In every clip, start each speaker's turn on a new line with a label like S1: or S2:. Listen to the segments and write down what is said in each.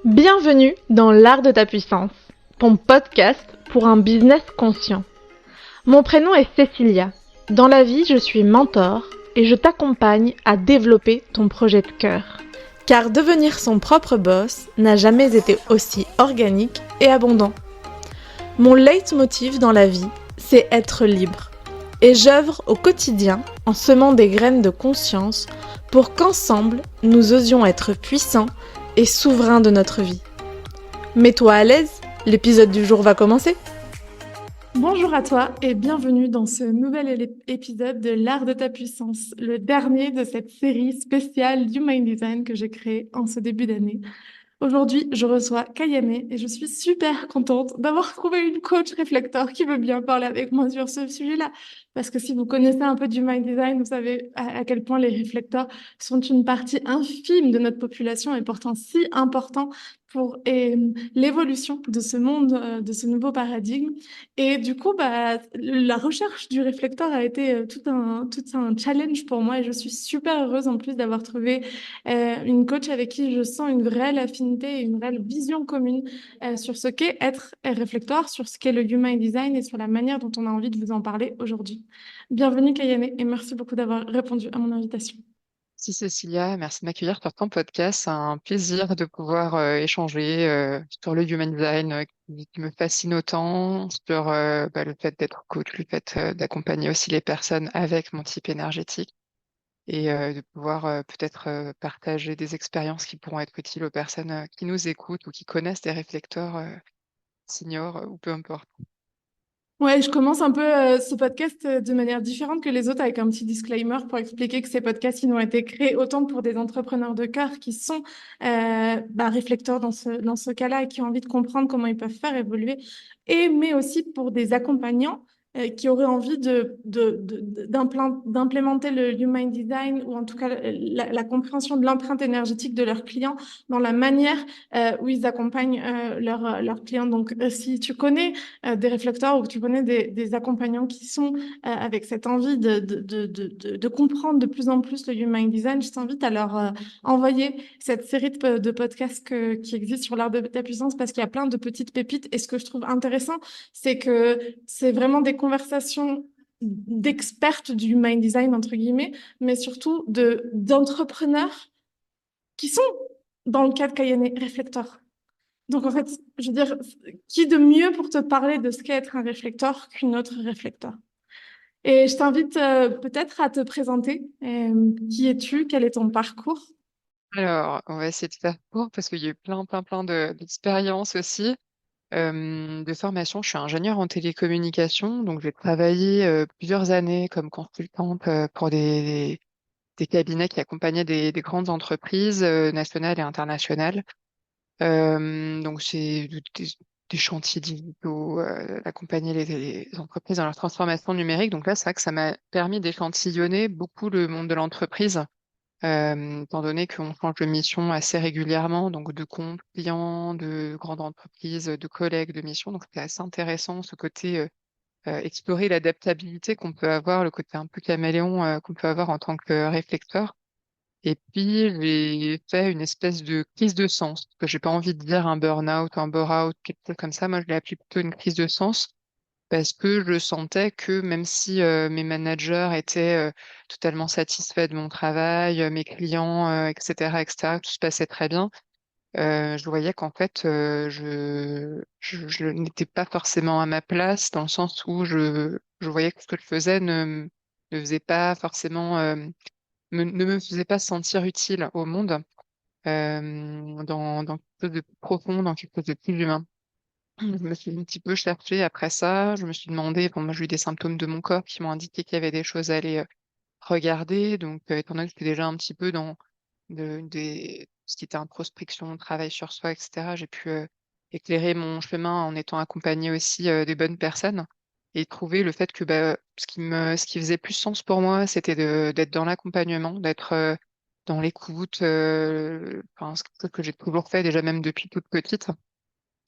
S1: Bienvenue dans l'art de ta puissance, ton podcast pour un business conscient. Mon prénom est Cécilia. Dans la vie, je suis mentor et je t'accompagne à développer ton projet de cœur. Car devenir son propre boss n'a jamais été aussi organique et abondant. Mon leitmotiv dans la vie, c'est être libre. Et j'œuvre au quotidien en semant des graines de conscience pour qu'ensemble, nous osions être puissants et souverain de notre vie. Mets-toi à l'aise, l'épisode du jour va commencer. Bonjour à toi et bienvenue dans ce nouvel épisode de l'art de ta puissance, le dernier de cette série spéciale Human Design que j'ai créée en ce début d'année. Aujourd'hui, je reçois Kayame et je suis super contente d'avoir trouvé une coach réflecteur qui veut bien parler avec moi sur ce sujet-là. Parce que si vous connaissez un peu du Mind Design, vous savez à quel point les réflecteurs sont une partie infime de notre population et pourtant si important pour l'évolution de ce monde, de ce nouveau paradigme. Et du coup, la recherche du réflecteur a été tout un challenge pour moi et je suis super heureuse en plus d'avoir trouvé une coach avec qui je sens une réelle affinité et une réelle vision commune sur ce qu'est être réflectoire, sur ce qu'est le Human Design et sur la manière dont on a envie de vous en parler aujourd'hui. Bienvenue Kayane et merci beaucoup d'avoir répondu à mon invitation.
S2: Si Cécilia, merci de m'accueillir sur ton podcast. C'est un plaisir de pouvoir échanger sur le human design qui me fascine autant, sur le fait d'être coach, le fait d'accompagner aussi les personnes avec mon type énergétique et de pouvoir peut-être partager des expériences qui pourront être utiles aux personnes qui nous écoutent ou qui connaissent des réflecteurs seniors ou peu importe.
S1: Ouais, je commence un peu ce podcast de manière différente que les autres avec un petit disclaimer pour expliquer que ces podcasts ils ont été créés autant pour des entrepreneurs de cœur qui sont réflecteurs dans ce cas-là et qui ont envie de comprendre comment ils peuvent faire évoluer, mais aussi pour des accompagnants qui auraient envie d'implémenter le Human Design ou en tout cas la compréhension de l'empreinte énergétique de leurs clients dans la manière où ils accompagnent leurs clients. Donc, si tu connais des réflecteurs ou que tu connais des accompagnants qui sont avec cette envie de comprendre de plus en plus le Human Design, je t'invite à leur envoyer cette série de podcasts qui existent sur l'art de ta puissance parce qu'il y a plein de petites pépites. Et ce que je trouve intéressant, c'est que c'est vraiment des conversations d'expertes du Human Design, entre guillemets, mais surtout d'entrepreneurs qui sont dans le cadre Cayenne réflecteur. Donc, en fait, je veux dire, qui de mieux pour te parler de ce qu'est être un réflecteur qu'une autre réflecteur? Et je t'invite peut-être à te présenter. Qui es-tu? Quel est ton parcours?
S2: Alors, on va essayer de faire court parce qu'il y a eu plein d'expériences aussi. De formation, je suis ingénieure en télécommunication, donc j'ai travaillé plusieurs années comme consultante pour des cabinets qui accompagnaient des grandes entreprises nationales et internationales. Donc c'est des chantiers digitaux, d'accompagner les entreprises dans leur transformation numérique. Donc là, c'est vrai que ça m'a permis d'échantillonner beaucoup le monde de l'entreprise, étant donné qu'on change de mission assez régulièrement, donc de compte clients, de grandes entreprises, de collègues de mission. Donc c'était assez intéressant ce côté explorer l'adaptabilité qu'on peut avoir, le côté un peu caméléon qu'on peut avoir en tant que réflecteur. Et puis j'ai fait une espèce de crise de sens, parce que j'ai pas envie de dire un burn-out, un bore-out, quelque chose comme ça. Moi, je l'ai appelé plutôt une crise de sens parce que je sentais que même si mes managers étaient totalement satisfaits de mon travail, mes clients, etc., tout se passait très bien, je voyais qu'en fait, je n'étais pas forcément à ma place dans le sens où je voyais que ce que je faisais ne faisait pas forcément, ne me faisait pas sentir utile au monde, dans quelque chose de plus profond, dans quelque chose de plus humain. Je me suis un petit peu cherchée après ça. Je me suis demandé, bon, moi j'ai eu des symptômes de mon corps qui m'ont indiqué qu'il y avait des choses à aller regarder. Donc, étant donné que j'étais déjà un petit peu dans ce qui était introspection, travail sur soi, etc., j'ai pu éclairer mon chemin en étant accompagnée aussi des bonnes personnes et trouver le fait que ce qui faisait plus sens pour moi, c'était d'être dans l'accompagnement, d'être dans l'écoute, enfin, ce que j'ai toujours fait déjà même depuis toute petite.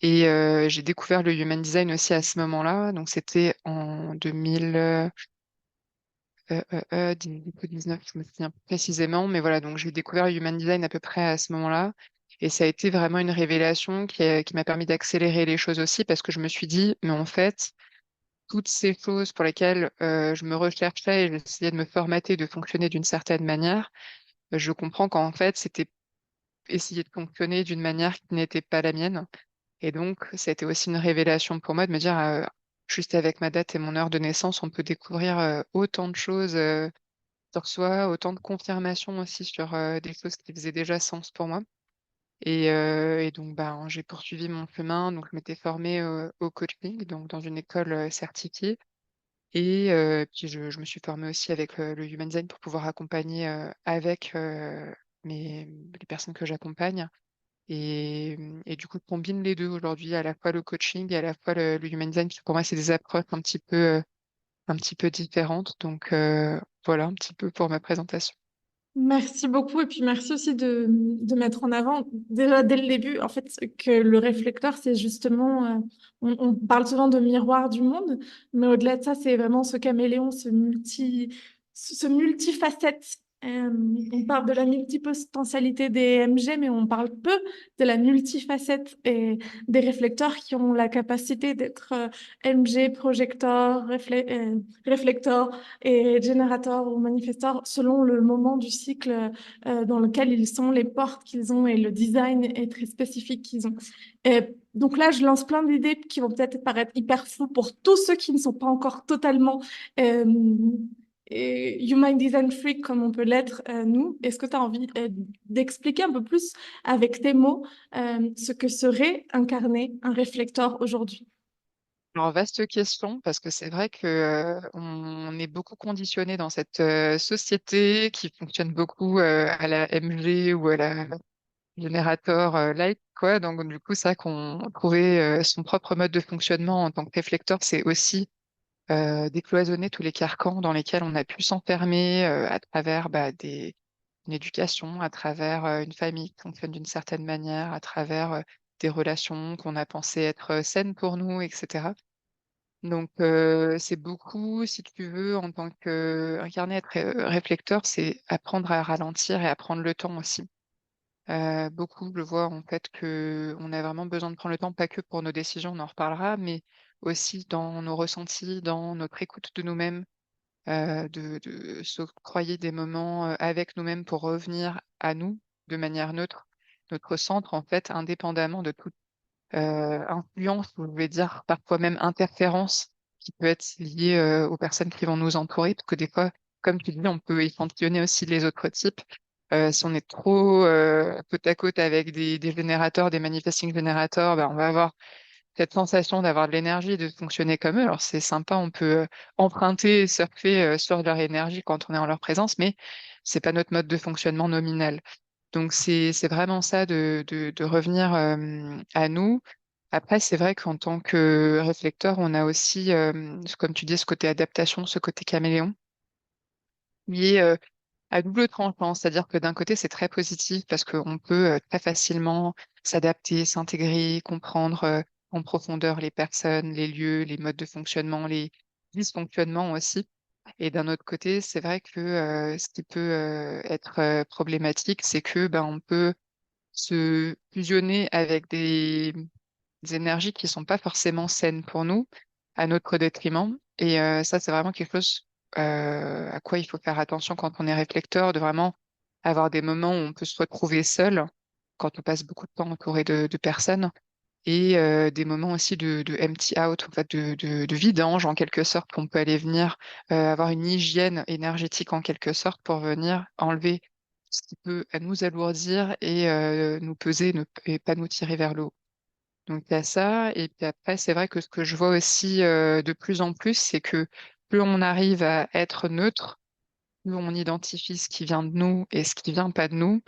S2: Et j'ai découvert le Human Design aussi à ce moment-là. Donc c'était en 19, je me souviens plus précisément. Mais voilà, donc j'ai découvert le Human Design à peu près à ce moment-là. Et ça a été vraiment une révélation qui m'a permis d'accélérer les choses aussi parce que je me suis dit, mais en fait, toutes ces choses pour lesquelles je me recherchais et j'essayais de me formater, de fonctionner d'une certaine manière, je comprends qu'en fait, c'était essayer de fonctionner d'une manière qui n'était pas la mienne. Et donc, c'était aussi une révélation pour moi de me dire, juste avec ma date et mon heure de naissance, on peut découvrir autant de choses sur soi, autant de confirmations aussi sur des choses qui faisaient déjà sens pour moi. Et donc, ben, j'ai poursuivi mon chemin. Donc, je m'étais formée au coaching, donc dans une école certifiée. Et puis, je me suis formée aussi avec le Human Design pour pouvoir accompagner avec les personnes que j'accompagne. Et du coup, je combine les deux aujourd'hui, à la fois le coaching et à la fois le Human Design, parce que pour moi, c'est des approches un petit peu différentes. Donc, voilà un petit peu pour ma présentation.
S1: Merci beaucoup et puis merci aussi de mettre en avant déjà dès le début en fait que le réflecteur c'est justement on parle souvent de miroir du monde mais au-delà de ça c'est vraiment ce caméléon ce multifacette. On parle de la multipotentialité des MG mais on parle peu de la multifacette et des réflecteurs qui ont la capacité d'être MG, projecteur, réflecteur et générateurs ou manifesteurs selon le moment du cycle dans lequel ils sont, les portes qu'ils ont et le design est très spécifique qu'ils ont. Donc là, je lance plein d'idées qui vont peut-être paraître hyper floues pour tous ceux qui ne sont pas encore totalement euh, human design freak comme on peut l'être nous. Est-ce que tu as envie d'expliquer un peu plus avec tes mots ce que serait incarner un réflecteur aujourd'hui?
S2: Alors, vaste question, parce que c'est vrai que on est beaucoup conditionné dans cette société qui fonctionne beaucoup à la MG ou à la générateur light, quoi. Donc, du coup, c'est vrai qu'on trouvait son propre mode de fonctionnement en tant que réflecteur, c'est aussi décloisonner tous les carcans dans lesquels on a pu s'enfermer à travers une éducation, à travers une famille qui fonctionne d'une certaine manière, à travers des relations qu'on a pensé être saines pour nous, etc. Donc, c'est beaucoup, si tu veux, en tant qu'incarné, être réflecteur, c'est apprendre à ralentir et à prendre le temps aussi. Beaucoup le voient en fait que on a vraiment besoin de prendre le temps, pas que pour nos décisions, on en reparlera, mais aussi dans nos ressentis, dans notre écoute de nous-mêmes, de s'octroyer des moments avec nous-mêmes pour revenir à nous de manière neutre, notre centre en fait, indépendamment de toute influence, ou je vais dire parfois même interférence qui peut être liée aux personnes qui vont nous entourer, parce que des fois, comme tu dis, on peut échantillonner aussi les autres types. Si on est trop côte à côte avec des générateurs, des manifesting générateurs, ben, on va avoir cette sensation d'avoir de l'énergie et de fonctionner comme eux. Alors c'est sympa, on peut emprunter et surfer sur leur énergie quand on est en leur présence, mais c'est pas notre mode de fonctionnement nominal. Donc c'est vraiment ça de revenir à nous. Après, c'est vrai qu'en tant que réflecteur, on a aussi, comme tu dis, ce côté adaptation, ce côté caméléon, qui est à double tranchant. C'est-à-dire que d'un côté, c'est très positif parce qu'on peut très facilement s'adapter, s'intégrer, comprendre en profondeur les personnes, les lieux, les modes de fonctionnement, les dysfonctionnements aussi. Et d'un autre côté, c'est vrai que ce qui peut être problématique, c'est que ben, on peut se fusionner avec des énergies qui sont pas forcément saines pour nous, à notre détriment. Et ça, c'est vraiment quelque chose à quoi il faut faire attention quand on est réflecteur, de vraiment avoir des moments où on peut se retrouver seul, quand on passe beaucoup de temps entouré de personnes, et des moments aussi de empty out, en fait, de vidange en quelque sorte, qu'on peut aller venir avoir une hygiène énergétique en quelque sorte pour venir enlever ce qui peut nous alourdir et nous peser et pas nous tirer vers le haut. Donc il y a ça, et puis après, c'est vrai que ce que je vois aussi de plus en plus, c'est que plus on arrive à être neutre, plus on identifie ce qui vient de nous et ce qui vient pas de nous,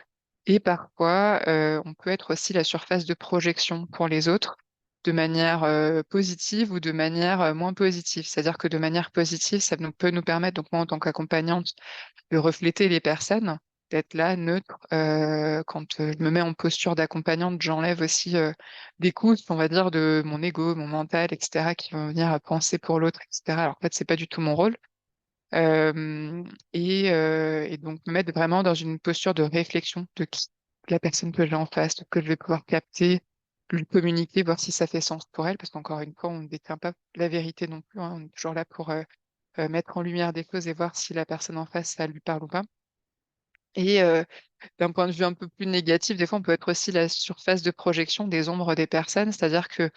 S2: et parfois on peut être aussi la surface de projection pour les autres, de manière positive ou de manière moins positive. C'est-à-dire que de manière positive, peut nous permettre, donc moi en tant qu'accompagnante, de refléter les personnes, d'être là, neutre. Quand je me mets en posture d'accompagnante, j'enlève aussi des couches, on va dire, de mon ego, mon mental, etc., qui vont venir à penser pour l'autre, etc. Alors en fait, c'est pas du tout mon rôle. Euh, et donc me mettre vraiment dans une posture de réflexion de qui la personne que j'ai en face, tout ce que je vais pouvoir capter, lui communiquer, voir si ça fait sens pour elle, parce qu'encore une fois, on ne détient pas la vérité non plus, hein. On est toujours là pour mettre en lumière des choses et voir si la personne en face, ça lui parle ou pas. Et d'un point de vue un peu plus négatif, des fois, on peut être aussi la surface de projection des ombres des personnes, c'est-à-dire que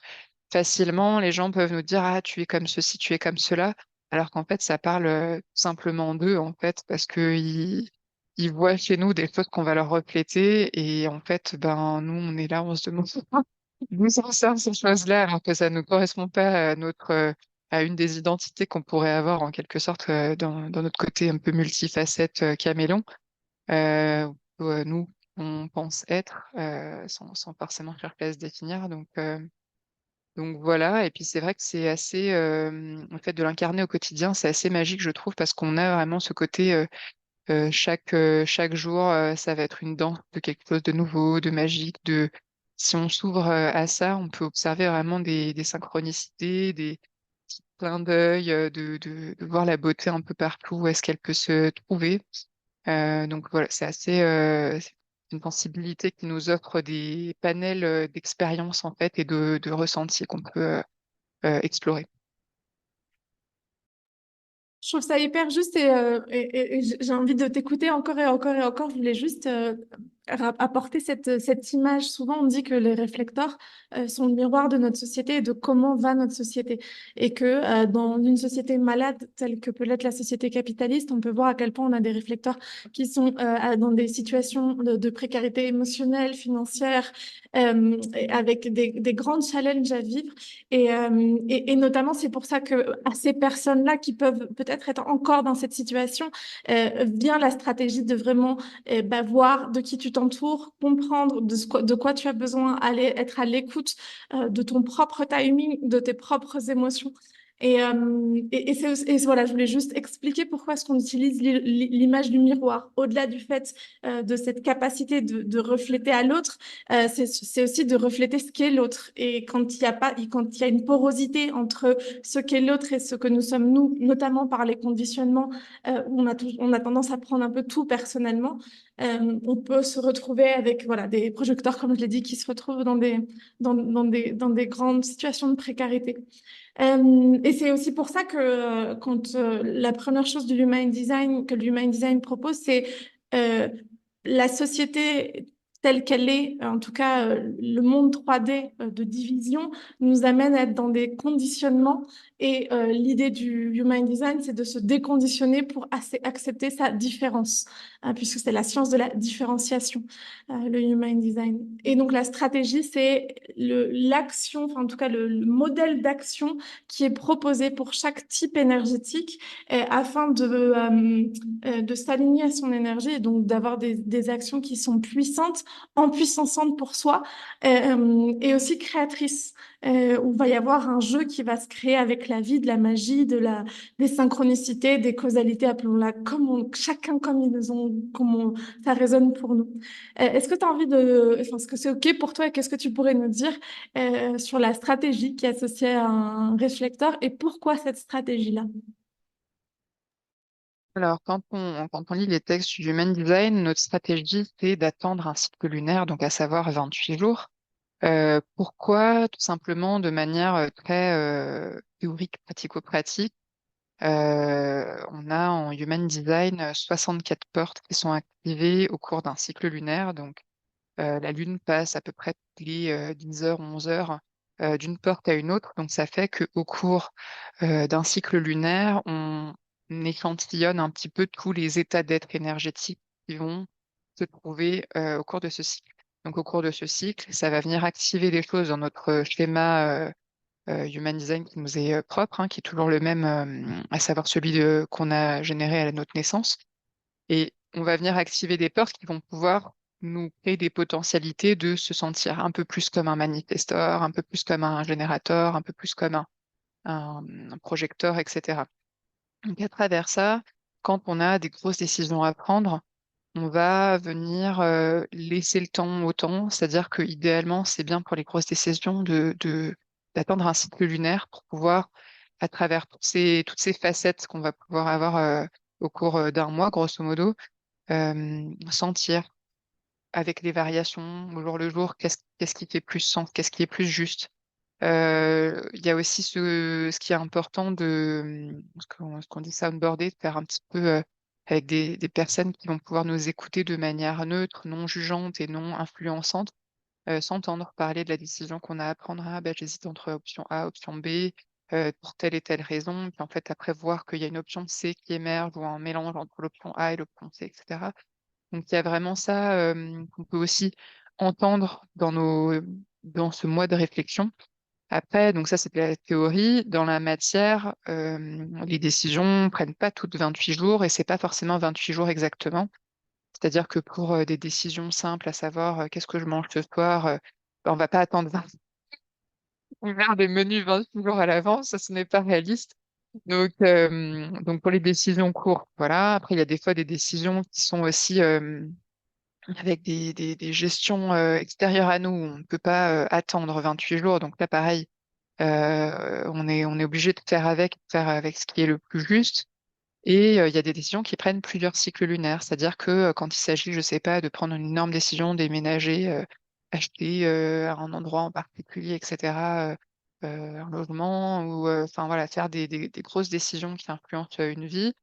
S2: facilement, les gens peuvent nous dire, ah, tu es comme ceci, tu es comme cela, alors qu'en fait, ça parle tout simplement d'eux, en fait, parce que ils voient chez nous des choses qu'on va leur refléter, et en fait, ben, nous, on est là, on se demande d'où ça sort ces choses-là, alors que ça ne correspond pas à à une des identités qu'on pourrait avoir, en quelque sorte, dans notre côté un peu multifacette, caméléon, où nous, on pense être, sans forcément chercher à se définir, donc voilà, et puis c'est vrai que c'est assez, le fait de l'incarner au quotidien, c'est assez magique, je trouve, parce qu'on a vraiment ce côté, chaque jour, ça va être une danse de quelque chose de nouveau, de magique, si on s'ouvre à ça, on peut observer vraiment des synchronicités, des petits clins d'œil, de voir la beauté un peu partout, où est-ce qu'elle peut se trouver. Donc voilà, c'est une sensibilité qui nous offre des panels d'expériences en fait et de ressentis qu'on peut explorer.
S3: Je trouve ça hyper juste et j'ai envie de t'écouter encore et encore et encore. Je voulais juste apporter cette image. Souvent, on dit que les réflecteurs sont le miroir de notre société et de comment va notre société. Et que dans une société malade telle que peut l'être la société capitaliste, on peut voir à quel point on a des réflecteurs qui sont dans des situations de précarité émotionnelle, financière, avec des grands challenges à vivre. Et notamment, c'est pour ça que à ces personnes-là qui peuvent peut-être être encore dans cette situation, vient la stratégie de vraiment voir de qui tu t'entoures, comprendre de quoi tu as besoin, être à l'écoute de ton propre timing, de tes propres émotions. Voilà, je voulais juste expliquer pourquoi est-ce qu'on utilise l'image du miroir. Au-delà du fait de cette capacité de refléter à l'autre, c'est aussi de refléter ce qu'est l'autre. Et quand il y a une porosité entre ce qu'est l'autre et ce que nous sommes nous, notamment par les conditionnements où on a tendance à prendre un peu tout personnellement, on peut se retrouver avec voilà, des projecteurs, comme je l'ai dit, qui se retrouvent dans des grandes situations de précarité. Et c'est aussi pour ça que quand la première chose du Human Design, que le Human Design propose, c'est euh, la société telle qu'elle est, en tout cas le monde 3D de division, nous amène à être dans des conditionnements. Et l'idée du Human Design, c'est de se déconditionner pour accepter sa différence, hein, puisque c'est la science de la différenciation, le Human Design. Et donc la stratégie, c'est l'action, enfin en tout cas le modèle d'action qui est proposé pour chaque type énergétique afin de s'aligner à son énergie et donc d'avoir des actions qui sont puissantes, empuissantes pour soi et aussi créatrices. Où il va y avoir un jeu qui va se créer avec la vie, de la magie, des synchronicités, des causalités, appelons-la chacun comme ils ont, ça résonne pour nous. Est-ce que tu as envie enfin, est-ce que c'est OK pour toi et qu'est-ce que tu pourrais nous dire sur la stratégie qui est associée à un réflecteur et pourquoi cette stratégie-là?
S2: Alors, quand on lit les textes du Human Design, notre stratégie, c'est d'attendre un cycle lunaire, donc à savoir 28 jours. Pourquoi? Tout simplement de manière très théorique, pratico-pratique. On a en Human Design 64 portes qui sont activées au cours d'un cycle lunaire. Donc, la Lune passe à peu près toutes les 10 heures, 11 heures d'une porte à une autre. Donc, ça fait qu'au cours d'un cycle lunaire, on échantillonne un petit peu tous les états d'être énergétiques qui vont se trouver au cours de ce cycle. Donc, au cours de ce cycle, ça va venir activer des choses dans notre schéma Human Design qui nous est propre, hein, qui est toujours le même, à savoir celui qu'on a généré à notre naissance. Et on va venir activer des portes qui vont pouvoir nous créer des potentialités de se sentir un peu plus comme un manifesteur, un peu plus comme un générateur, un peu plus comme un projecteur, etc. Donc à travers ça, quand on a des grosses décisions à prendre, on va venir laisser le temps au temps, c'est-à-dire que idéalement, c'est bien pour les grosses décisions d'attendre un cycle lunaire pour pouvoir, à travers toutes ces facettes qu'on va pouvoir avoir au cours d'un mois, grosso modo, sentir. avec les variations au jour le jour, qu'est-ce qui fait plus sens, qu'est-ce qui est plus juste. Il y a aussi ce qui est important ce qu'on dit soundboarder, de faire un petit peu avec des personnes qui vont pouvoir nous écouter de manière neutre, non jugeante et non influençante, s'entendre parler de la décision qu'on a à prendre. Ah, ben, j'hésite entre option A, option B, pour telle et telle raison. Puis en fait, après, voir qu'il y a une option C qui émerge ou un mélange entre l'option A et l'option C, etc. Donc, il y a vraiment ça qu'on peut aussi entendre dans ce mois de réflexion. Après, donc ça, c'est de la théorie. Dans la matière, les décisions prennent pas toutes 28 jours et c'est pas forcément 28 jours exactement. C'est-à-dire que pour des décisions simples, à savoir qu'est-ce que je mange ce soir, ben, on va pas attendre 20 faire des menus 28 jours à l'avance, ça, ce n'est pas réaliste. Donc pour les décisions courtes, voilà. Après, il y a des fois des décisions qui sont aussi avec des gestions extérieures à nous. On ne peut pas attendre 28 jours. Donc là, pareil, on est obligé de faire avec ce qui est le plus juste. Et il y a des décisions qui prennent plusieurs cycles lunaires, c'est-à-dire que quand il s'agit, je sais pas, de prendre une énorme décision, déménager, acheter à un endroit en particulier, etc., un logement, ou enfin voilà, faire des grosses décisions qui influencent une vie,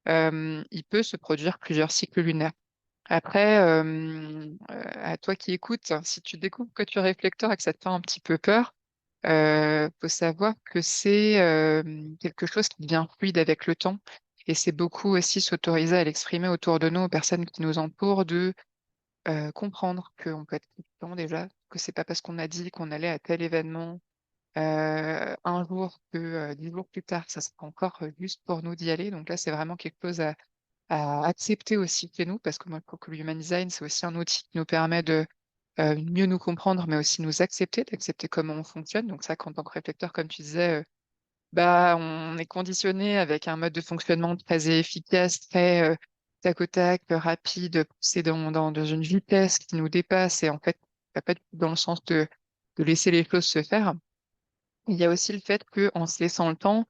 S2: il peut se produire plusieurs cycles lunaires. Après, à toi qui écoutes, si tu découvres que tu es réflecteur et que ça te fait un petit peu peur, faut savoir que c'est quelque chose qui devient fluide avec le temps. Et c'est beaucoup aussi s'autoriser à l'exprimer autour de nous, aux personnes qui nous entourent, de comprendre qu'on peut être confiant déjà, que c'est pas parce qu'on a dit qu'on allait à tel événement un jour que 10 jours plus tard, ça sera encore juste pour nous d'y aller. Donc là, c'est vraiment quelque chose à accepter aussi chez nous, parce que moi, je trouve que le Human Design, c'est aussi un outil qui nous permet de mieux nous comprendre, mais aussi nous accepter, d'accepter comment on fonctionne. Donc ça, qu'en tant que réflecteur, comme tu disais, bah, on est conditionné avec un mode de fonctionnement très efficace, très tac au tac, rapide, poussé dans une vitesse qui nous dépasse, et en fait, pas du tout dans le sens de laisser les choses se faire. Il y a aussi le fait qu'en se laissant le temps,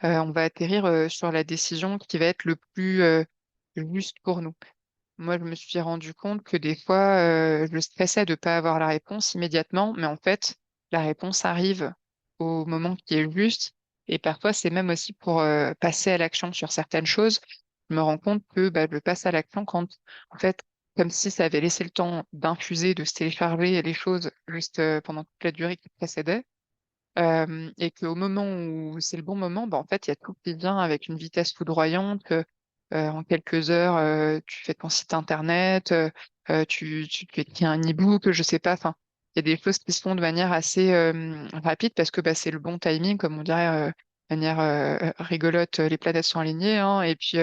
S2: on va atterrir sur la décision qui va être le plus juste pour nous. Moi, je me suis rendu compte que des fois, je stressais de ne pas avoir la réponse immédiatement, mais en fait, la réponse arrive au moment qui est juste. Et parfois, c'est même aussi pour passer à l'action sur certaines choses. Je me rends compte que bah, je passe à l'action quand, en fait, comme si ça avait laissé le temps d'infuser, de se télécharger les choses juste pendant toute la durée qui précédait. Et qu'au moment où c'est le bon moment, bah, en fait, il y a tout qui vient avec une vitesse foudroyante. En quelques heures, tu fais ton site internet, tu écris un e-book, je sais pas. Enfin, il y a des choses qui se font de manière assez rapide parce que bah, c'est le bon timing, comme on dirait de manière rigolote, les planètes sont alignées, hein, et puis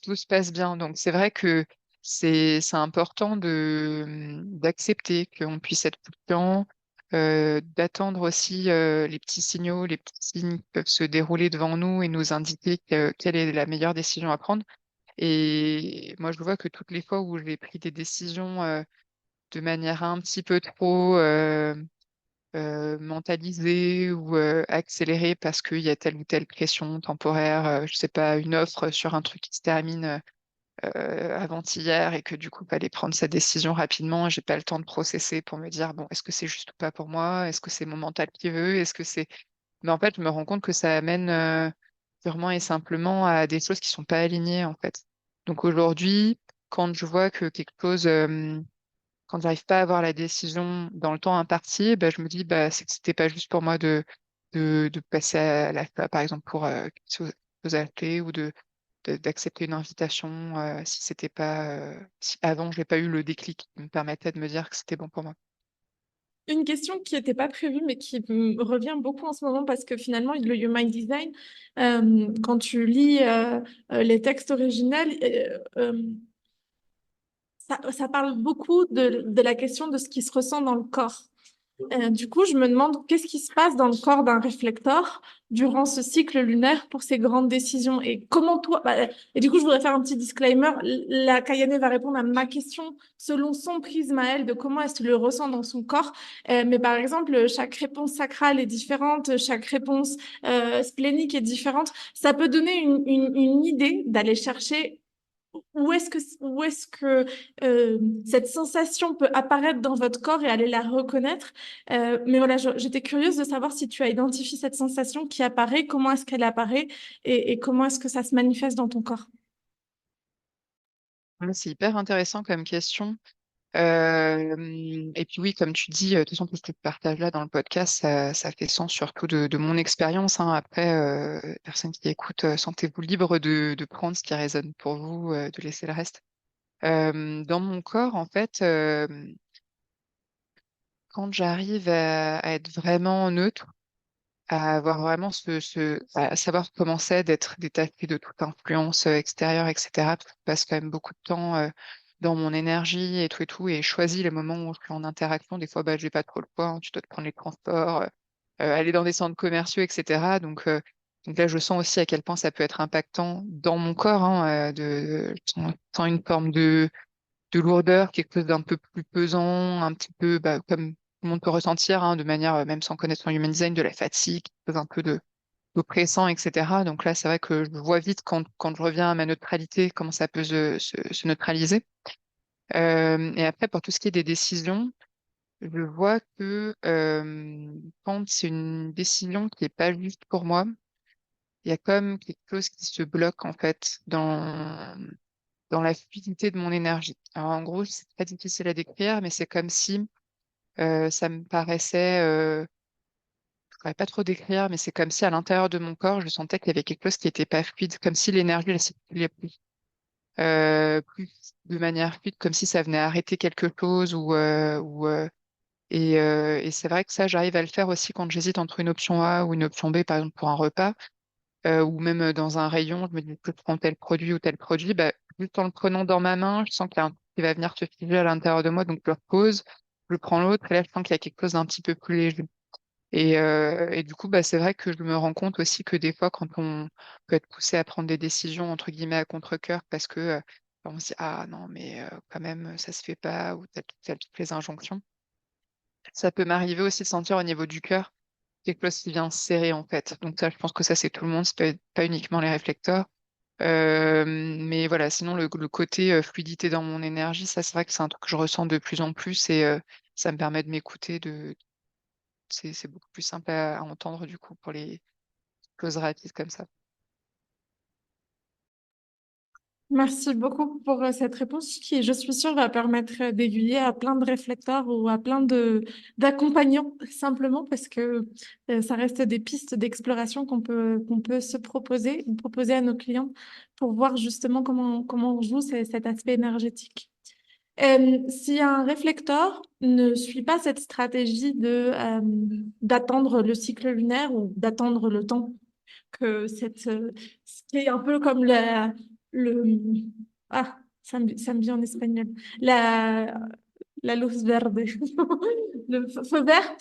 S2: tout se passe bien. Donc c'est vrai que c'est important d'accepter qu'on puisse être confiant, d'attendre aussi les petits signaux, les petits signes qui peuvent se dérouler devant nous et nous indiquer quelle est la meilleure décision à prendre. Et moi, je vois que toutes les fois où j'ai pris des décisions de manière un petit peu trop mentalisée ou accélérée parce qu'il y a telle ou telle pression temporaire, je sais pas, une offre sur un truc qui se termine avant-hier et que du coup, fallait prendre sa décision rapidement. J'ai pas le temps de processer pour me dire, bon, est-ce que c'est juste ou pas pour moi? Est-ce que c'est mon mental qui veut? Est-ce que c'est... Mais en fait, je me rends compte que ça amène purement et simplement à des choses qui sont pas alignées, en fait. Donc aujourd'hui, quand je vois que quelque chose, quand j'arrive pas à avoir la décision dans le temps imparti, bah, je me dis, bah, c'est que c'était pas juste pour moi de passer à l'achat, par exemple, pour quelque chose à acheter ou d'accepter une invitation si c'était pas si avant j'ai pas eu le déclic qui me permettait de me dire que c'était bon pour moi.
S3: Une question qui n'était pas prévue, mais qui me revient beaucoup en ce moment parce que finalement, le Human Design, quand tu lis les textes originels, ça parle beaucoup de la question de ce qui se ressent dans le corps. Du coup, je me demande qu'est-ce qui se passe dans le corps d'un réflecteur durant ce cycle lunaire pour ces grandes décisions et comment toi. Et du coup, je voudrais faire un petit disclaimer. La Kayane va répondre à ma question selon son prisme à elle de comment est-ce qu'il le ressent dans son corps. Mais par exemple, chaque réponse sacrale est différente, chaque réponse splénique est différente. Ça peut donner une idée d'aller chercher où est-ce que cette sensation peut apparaître dans votre corps et aller la reconnaître. Mais voilà, j'étais curieuse de savoir si tu as identifié cette sensation qui apparaît, comment est-ce qu'elle apparaît et comment est-ce que ça se manifeste dans ton corps.
S2: Ouais, c'est hyper intéressant comme question. Et puis oui, comme tu dis, de toute façon, tout ce que tu partages là dans le podcast, ça fait sens surtout de mon expérience, hein. Après, personne qui écoute, sentez-vous libre de prendre ce qui résonne pour vous, de laisser le reste. Dans mon corps, en fait, quand j'arrive à être vraiment neutre, à avoir vraiment à savoir comment c'est d'être détaché de toute influence extérieure, etc. Parce que je passe quand même beaucoup de temps dans mon énergie et tout, et je choisis les moments où je suis en interaction. Des fois, bah, j'ai pas trop le choix, hein. Tu dois te prendre les transports, aller dans des centres commerciaux, etc. Donc là, je sens aussi à quel point ça peut être impactant dans mon corps, hein, je sens une forme de lourdeur, quelque chose d'un peu plus pesant, un petit peu bah, comme tout le monde peut ressentir, hein, de manière, même sans connaître son human design, de la fatigue, quelque chose un peu d'oppressant, etc. Donc là, c'est vrai que je vois vite quand je reviens à ma neutralité, comment ça peut se neutraliser. Et après, pour tout ce qui est des décisions, je vois que quand c'est une décision qui n'est pas juste pour moi, il y a comme quelque chose qui se bloque en fait dans la fluidité de mon énergie. Alors en gros, c'est très difficile à décrire, mais c'est comme si ça me paraissait, je pourrais pas trop décrire, mais c'est comme si à l'intérieur de mon corps, je sentais qu'il y avait quelque chose qui était pas fluide, comme si l'énergie elle circulait plus de manière fluide, comme si ça venait arrêter quelque chose et c'est vrai que ça, j'arrive à le faire aussi quand j'hésite entre une option A ou une option B, par exemple pour un repas, ou même dans un rayon, je me dis que je prends tel produit ou tel produit, bah, juste en le prenant dans ma main, je sens qu'il y a un truc qui va venir se figer à l'intérieur de moi, donc je le repose, je prends l'autre, et là, je sens qu'il y a quelque chose d'un petit peu plus léger. Et du coup, bah, c'est vrai que je me rends compte aussi que des fois, quand on peut être poussé à prendre des décisions, entre guillemets, à contre-cœur, parce que on se dit, ah non, mais quand même, ça se fait pas, ou toutes les injonctions. Ça peut m'arriver aussi de sentir au niveau du cœur quelque chose qui vient serrer, en fait. Donc ça, je pense que ça, c'est tout le monde, c'est pas uniquement les réflecteurs. Mais voilà, sinon, le côté fluidité dans mon énergie, ça, c'est vrai que c'est un truc que je ressens de plus en plus et ça me permet de m'écouter, c'est beaucoup plus simple à entendre du coup pour les choses rapides comme ça.
S3: Merci beaucoup pour cette réponse qui, je suis sûre, va permettre d'aiguiller à plein de réflecteurs ou à plein de d'accompagnants, simplement parce que ça reste des pistes d'exploration qu'on peut se proposer, ou proposer à nos clients pour voir justement comment on joue cet aspect énergétique. Si un réflecteur ne suit pas cette stratégie d'attendre le cycle lunaire ou d'attendre le temps que ce qui est un peu comme le, ah, ça me vient en espagnol, la, la luz verde, le feu vert,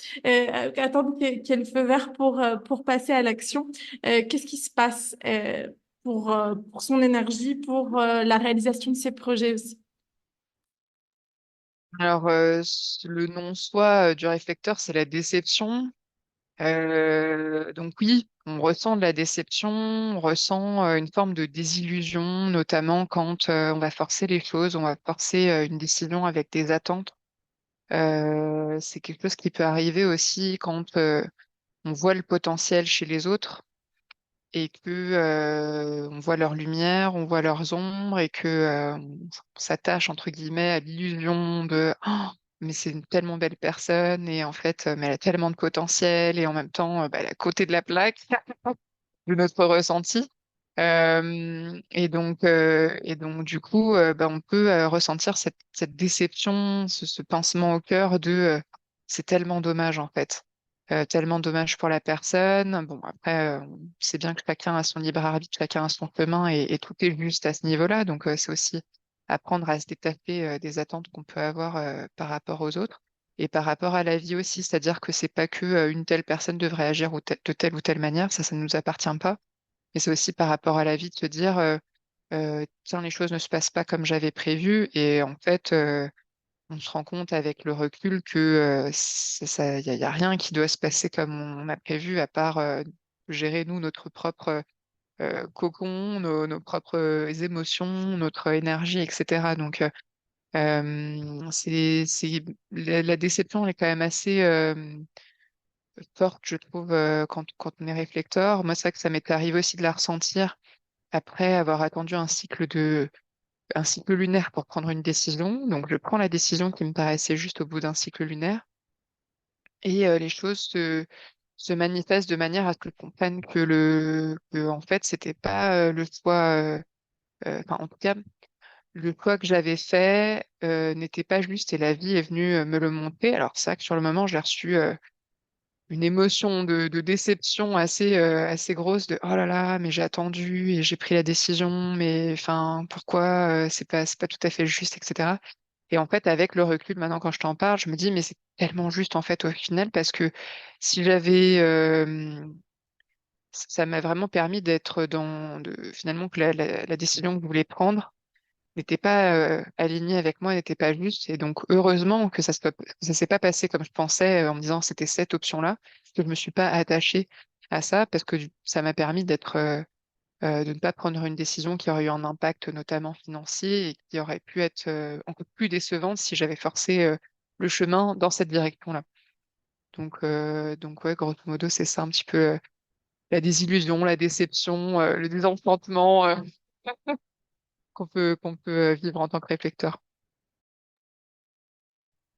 S3: attendre qu'il y ait le feu vert pour passer à l'action. Qu'est-ce qui se passe pour son énergie, pour la réalisation de ses projets aussi?
S2: Alors, le non-soi du réflecteur, c'est la déception. Donc oui, on ressent de la déception, on ressent une forme de désillusion, notamment quand on va forcer les choses, on va forcer une décision avec des attentes. C'est quelque chose qui peut arriver aussi quand on voit le potentiel chez les autres et que on voit leur lumière, on voit leurs ombres et que on s'attache entre guillemets à l'illusion de oh, mais c'est une tellement belle personne et en fait mais elle a tellement de potentiel et en même temps bah, elle est à côté de la plaque de notre ressenti. Et donc du coup bah, on peut ressentir cette déception, ce pincement au cœur de c'est tellement dommage en fait. Tellement dommage pour la personne. Bon, après, c'est bien que chacun a son libre arbitre, chacun a son chemin et tout est juste à ce niveau-là. Donc, c'est aussi apprendre à se détacher des attentes qu'on peut avoir par rapport aux autres et par rapport à la vie aussi. C'est-à-dire que c'est pas que une telle personne devrait agir de telle ou telle manière, ça ne nous appartient pas. Mais c'est aussi par rapport à la vie de se dire, tiens, les choses ne se passent pas comme j'avais prévu. Et en fait, on se rend compte avec le recul que y a rien qui doit se passer comme on a prévu, à part gérer nous notre propre cocon, nos propres émotions, notre énergie, etc. Donc, la déception elle est quand même assez forte, je trouve, quand on est réflecteur. Moi, c'est vrai que ça m'est arrivé aussi de la ressentir après avoir attendu un cycle lunaire pour prendre une décision. Donc, je prends la décision qui me paraissait juste au bout d'un cycle lunaire et les choses se manifestent de manière à ce que je comprenne que en fait, c'était pas le choix, enfin, en tout cas, le choix que j'avais fait n'était pas juste et la vie est venue me le montrer. Alors, c'est vrai que sur le moment, j'ai reçu une émotion de déception assez grosse de oh là là, mais j'ai attendu et j'ai pris la décision, mais enfin, pourquoi c'est pas tout à fait juste, etc. Et en fait, avec le recul, maintenant, quand je t'en parle, je me dis, mais c'est tellement juste, en fait, au final, parce que si j'avais, ça m'a vraiment permis d'être finalement, que la décision que je voulais prendre n'était pas alignée avec moi, n'était pas juste. Et donc, heureusement que ça s'est pas passé comme je pensais, en me disant c'était cette option-là, que je me suis pas attachée à ça, parce que ça m'a permis de ne pas prendre une décision qui aurait eu un impact notamment financier et qui aurait pu être encore plus décevante si j'avais forcé le chemin dans cette direction-là. Donc ouais, grosso modo, c'est ça un petit peu la désillusion, la déception, le désenchantement qu'on peut vivre en tant que réflecteur.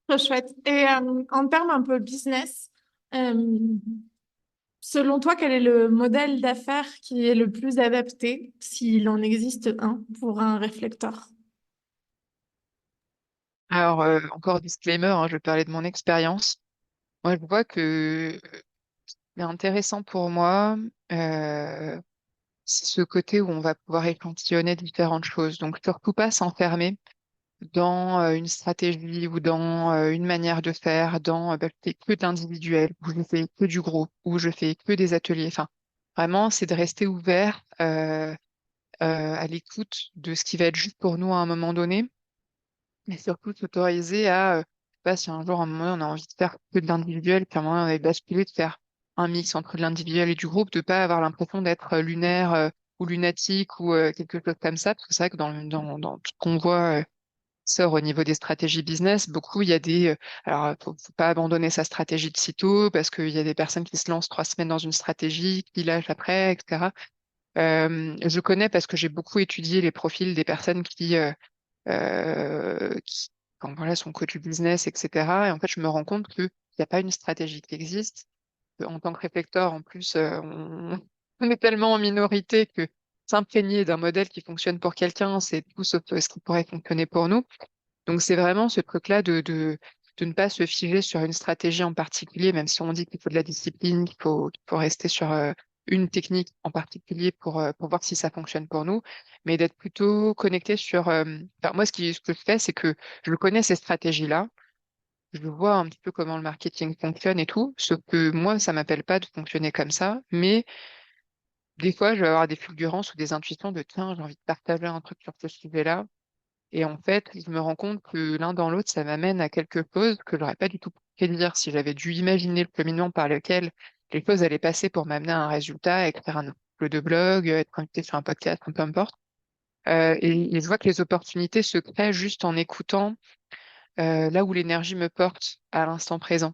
S3: Trop chouette. Et en termes un peu business, euh, selon toi, quel est le modèle d'affaires qui est le plus adapté, s'il en existe un, pour un réflecteur?
S2: Alors, encore disclaimer, hein, je vais parler de mon expérience. Moi, je vois que c'est intéressant pour moi, c'est ce côté où on va pouvoir échantillonner différentes choses. Donc, surtout pas s'enfermer dans une stratégie ou dans une manière de faire, dans bah, je fais que de l'individuel, ou je fais que du groupe, ou je fais que des ateliers. Enfin, vraiment, c'est de rester ouvert à l'écoute de ce qui va être juste pour nous à un moment donné, mais surtout s'autoriser à, je sais pas, si un jour, à un moment, on a envie de faire que de l'individuel, puis à un moment, on va basculer, de faire un mix entre de l'individuel et du groupe, de pas avoir l'impression d'être lunaire ou lunatique ou quelque chose comme ça, parce que c'est vrai que dans tout ce qu'on voit sort au niveau des stratégies business, beaucoup, il y a alors, faut pas abandonner sa stratégie de sitôt parce qu'il y a des personnes qui se lancent 3 semaines dans une stratégie, qui lâchent après, etc. Je connais parce que j'ai beaucoup étudié les profils des personnes qui quand, voilà, sont coach business, etc. Et en fait, je me rends compte qu'il n'y a pas une stratégie qui existe. En tant que réflecteur, en plus, on est tellement en minorité que s'imprégner d'un modèle qui fonctionne pour quelqu'un, c'est tout sauf ce qui pourrait fonctionner pour nous. Donc, c'est vraiment ce truc-là de ne pas se figer sur une stratégie en particulier, même si on dit qu'il faut de la discipline, qu'il faut rester sur une technique en particulier pour voir si ça fonctionne pour nous, mais d'être plutôt connecté sur... enfin, moi, ce que je fais, c'est que je connais ces stratégies-là, je vois un petit peu comment le marketing fonctionne et tout, sauf que moi, ça m'appelle pas de fonctionner comme ça, mais des fois, je vais avoir des fulgurances ou des intuitions de, tiens, j'ai envie de partager un truc sur ce sujet-là. Et en fait, je me rends compte que l'un dans l'autre, ça m'amène à quelque chose que j'aurais pas du tout pu dire si j'avais dû imaginer le cheminement par lequel les choses allaient passer pour m'amener à un résultat, écrire un article de blog, être invité sur un podcast, peu importe. Et je vois que les opportunités se créent juste en écoutant là où l'énergie me porte à l'instant présent.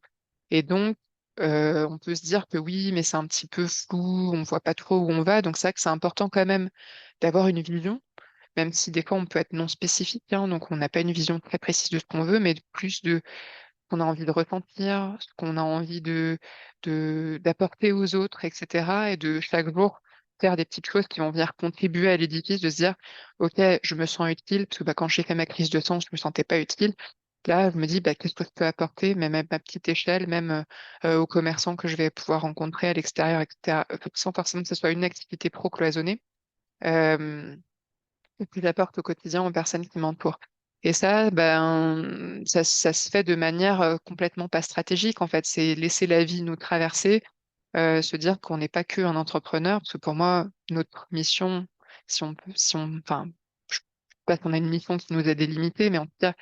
S2: Et donc, on peut se dire que oui, mais c'est un petit peu flou, on voit pas trop où on va. Donc, c'est vrai que c'est important quand même d'avoir une vision même si des fois on peut être non spécifique, hein, donc on n'a pas une vision très précise de ce qu'on veut, mais plus de ce qu'on a envie de ressentir, ce qu'on a envie d'apporter aux autres, etc. Et de chaque jour faire des petites choses qui vont venir contribuer à l'édifice, de se dire, OK, je me sens utile, parce que bah, quand j'ai fait ma crise de sens, je me sentais pas utile. Là, je me dis, bah, qu'est-ce que je peux apporter, même à ma petite échelle, même aux commerçants que je vais pouvoir rencontrer à l'extérieur, etc., sans forcément que ce soit une activité pro cloisonnée. Euh, et que j'apporte au quotidien aux personnes qui m'entourent. Et ça, ben, ça se fait de manière complètement pas stratégique, en fait. C'est laisser la vie nous traverser, se dire qu'on n'est pas que un entrepreneur, parce que pour moi, notre mission, si on peut, si on, enfin, je sais pas qu'on a une mission qui nous est délimitée, mais en tout cas,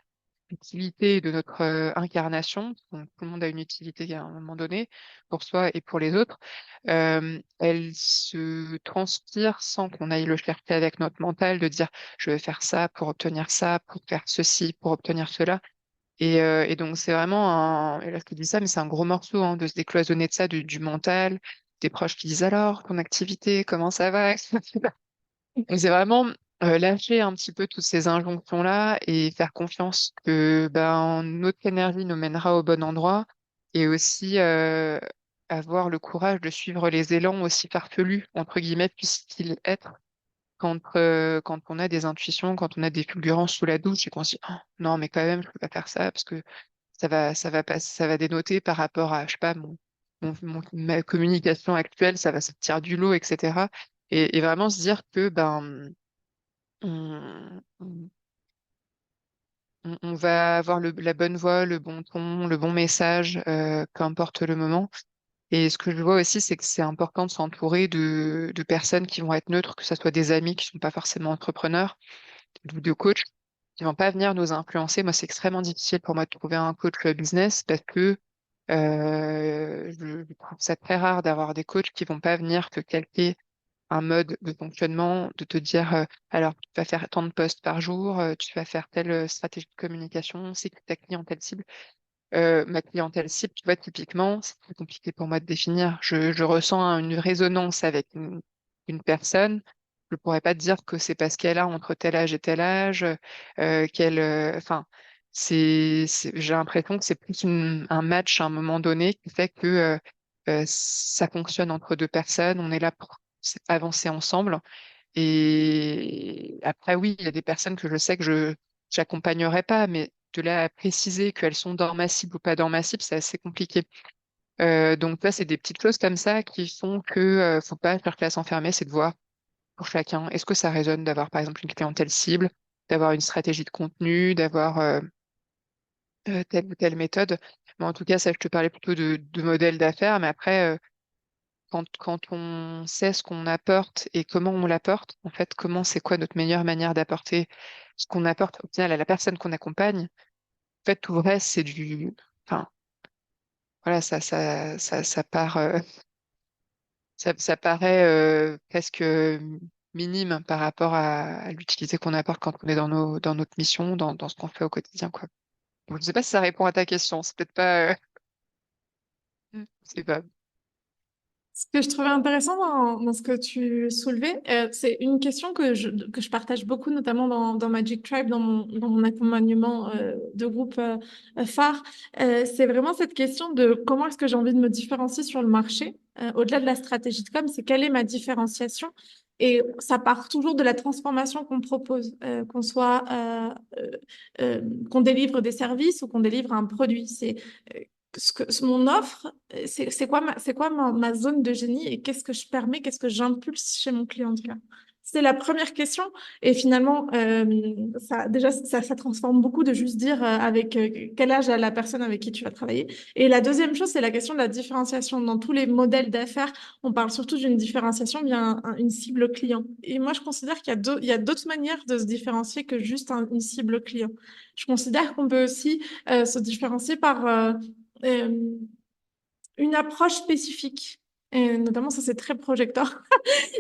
S2: utilité, de notre incarnation. Donc, tout le monde a une utilité à un moment donné pour soi et pour les autres. Elle se transpire sans qu'on aille le chercher avec notre mental, de dire je vais faire ça, pour faire ceci, pour obtenir cela. Et donc, c'est vraiment et là, je te dis ça, mais c'est un gros morceau hein, de se décloisonner de ça, du mental, des proches qui disent alors, ton activité, comment ça va? Et c'est vraiment lâcher un petit peu toutes ces injonctions-là et faire confiance que ben, notre énergie nous mènera au bon endroit et aussi avoir le courage de suivre les élans aussi farfelus, entre guillemets, puissent-ils être, quand on a des intuitions, quand on a des fulgurances sous la douche et qu'on se dit oh, non, mais quand même, je peux pas faire ça parce que ça va dénoter par rapport à, je sais pas, ma communication actuelle, ça va sortir du lot, etc. Et vraiment se dire que ben on, on- on va avoir la bonne voix, le bon ton, le bon message, qu'importe le moment. Et ce que je vois aussi, c'est que c'est important de s'entourer de personnes qui vont être neutres, que ce soit des amis qui sont pas forcément entrepreneurs, ou de coachs qui vont pas venir nous influencer. Moi, c'est extrêmement difficile pour moi de trouver un coach business parce que je trouve ça très rare d'avoir des coachs qui vont pas venir te calquer un mode de fonctionnement, de te dire alors tu vas faire tant de posts par jour, tu vas faire telle stratégie de communication, c'est que ta clientèle cible. Ma clientèle cible, tu vois, typiquement, c'est très compliqué pour moi de définir. Je ressens une résonance avec une personne. Je pourrais pas te dire que c'est parce qu'elle a entre tel âge et tel âge, enfin, j'ai l'impression que c'est plus un match à un moment donné qui fait que ça fonctionne entre deux personnes. On est là pour avancer ensemble. Et après, oui, il y a des personnes que je sais que je j'accompagnerai pas, mais de là à préciser qu'elles sont dans ma cible ou pas dans ma cible, c'est assez compliqué. Donc là, c'est des petites choses comme ça qui font que faut pas faire classe enfermée, c'est de voir pour chacun. Est-ce que ça résonne d'avoir par exemple une clientèle cible, d'avoir une stratégie de contenu, d'avoir telle ou telle méthode. Mais en tout cas, ça, je te parlais plutôt de modèle d'affaires, mais après, quand on sait ce qu'on apporte et comment on l'apporte, en fait, c'est quoi notre meilleure manière d'apporter ce qu'on apporte au final à la personne qu'on accompagne, en fait, tout le reste, enfin, voilà, ça part, ça paraît presque minime par rapport à l'utilité qu'on apporte quand on est dans notre mission, dans ce qu'on fait au quotidien, quoi. Donc, je ne sais pas si ça répond à ta question. C'est peut-être pas, c'est pas.
S3: Ce que je trouvais intéressant dans ce que tu soulevais, c'est une question que je partage beaucoup, notamment dans Magic Tribe, dans mon accompagnement de groupe phare. C'est vraiment cette question de comment est-ce que j'ai envie de me différencier sur le marché, au-delà de la stratégie de com, c'est quelle est ma différenciation? Et ça part toujours de la transformation qu'on propose, qu'on délivre des services ou qu'on délivre un produit. C'est mon offre, c'est quoi ma zone de génie et qu'est-ce que je permets, qu'est-ce que j'impulse chez mon client en tout cas. C'est la première question et finalement ça transforme beaucoup de juste dire avec quel âge a la personne avec qui tu vas travailler. Et la deuxième chose, c'est la question de la différenciation. Dans tous les modèles d'affaires, on parle surtout d'une différenciation via une cible client. Et moi, je considère il y a d'autres manières de se différencier que juste une cible client. Je considère qu'on peut aussi se différencier par euh, une approche spécifique. Et notamment, ça c'est très projecteur,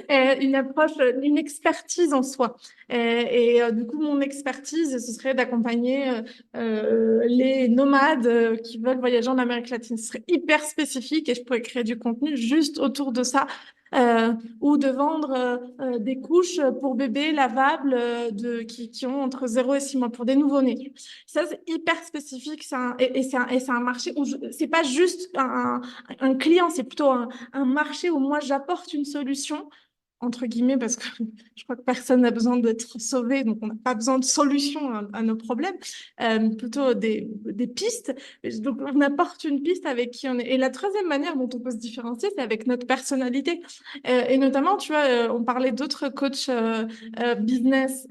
S3: une approche, une expertise en soi. Du coup, mon expertise, ce serait d'accompagner les nomades qui veulent voyager en Amérique latine. Ce serait hyper spécifique et je pourrais créer du contenu juste autour de ça. Ou de vendre des couches pour bébés lavables qui ont entre 0 et 6 mois pour des nouveau-nés. Ça, c'est hyper spécifique. C'est un marché où c'est pas juste un client, c'est plutôt un marché où moi j'apporte une solution entre guillemets, parce que je crois que personne n'a besoin d'être sauvé, donc on n'a pas besoin de solution à nos problèmes, plutôt des pistes. Donc on apporte une piste avec qui on est. Et la troisième manière dont on peut se différencier, c'est avec notre personnalité. Et notamment, tu vois, on parlait d'autres coachs business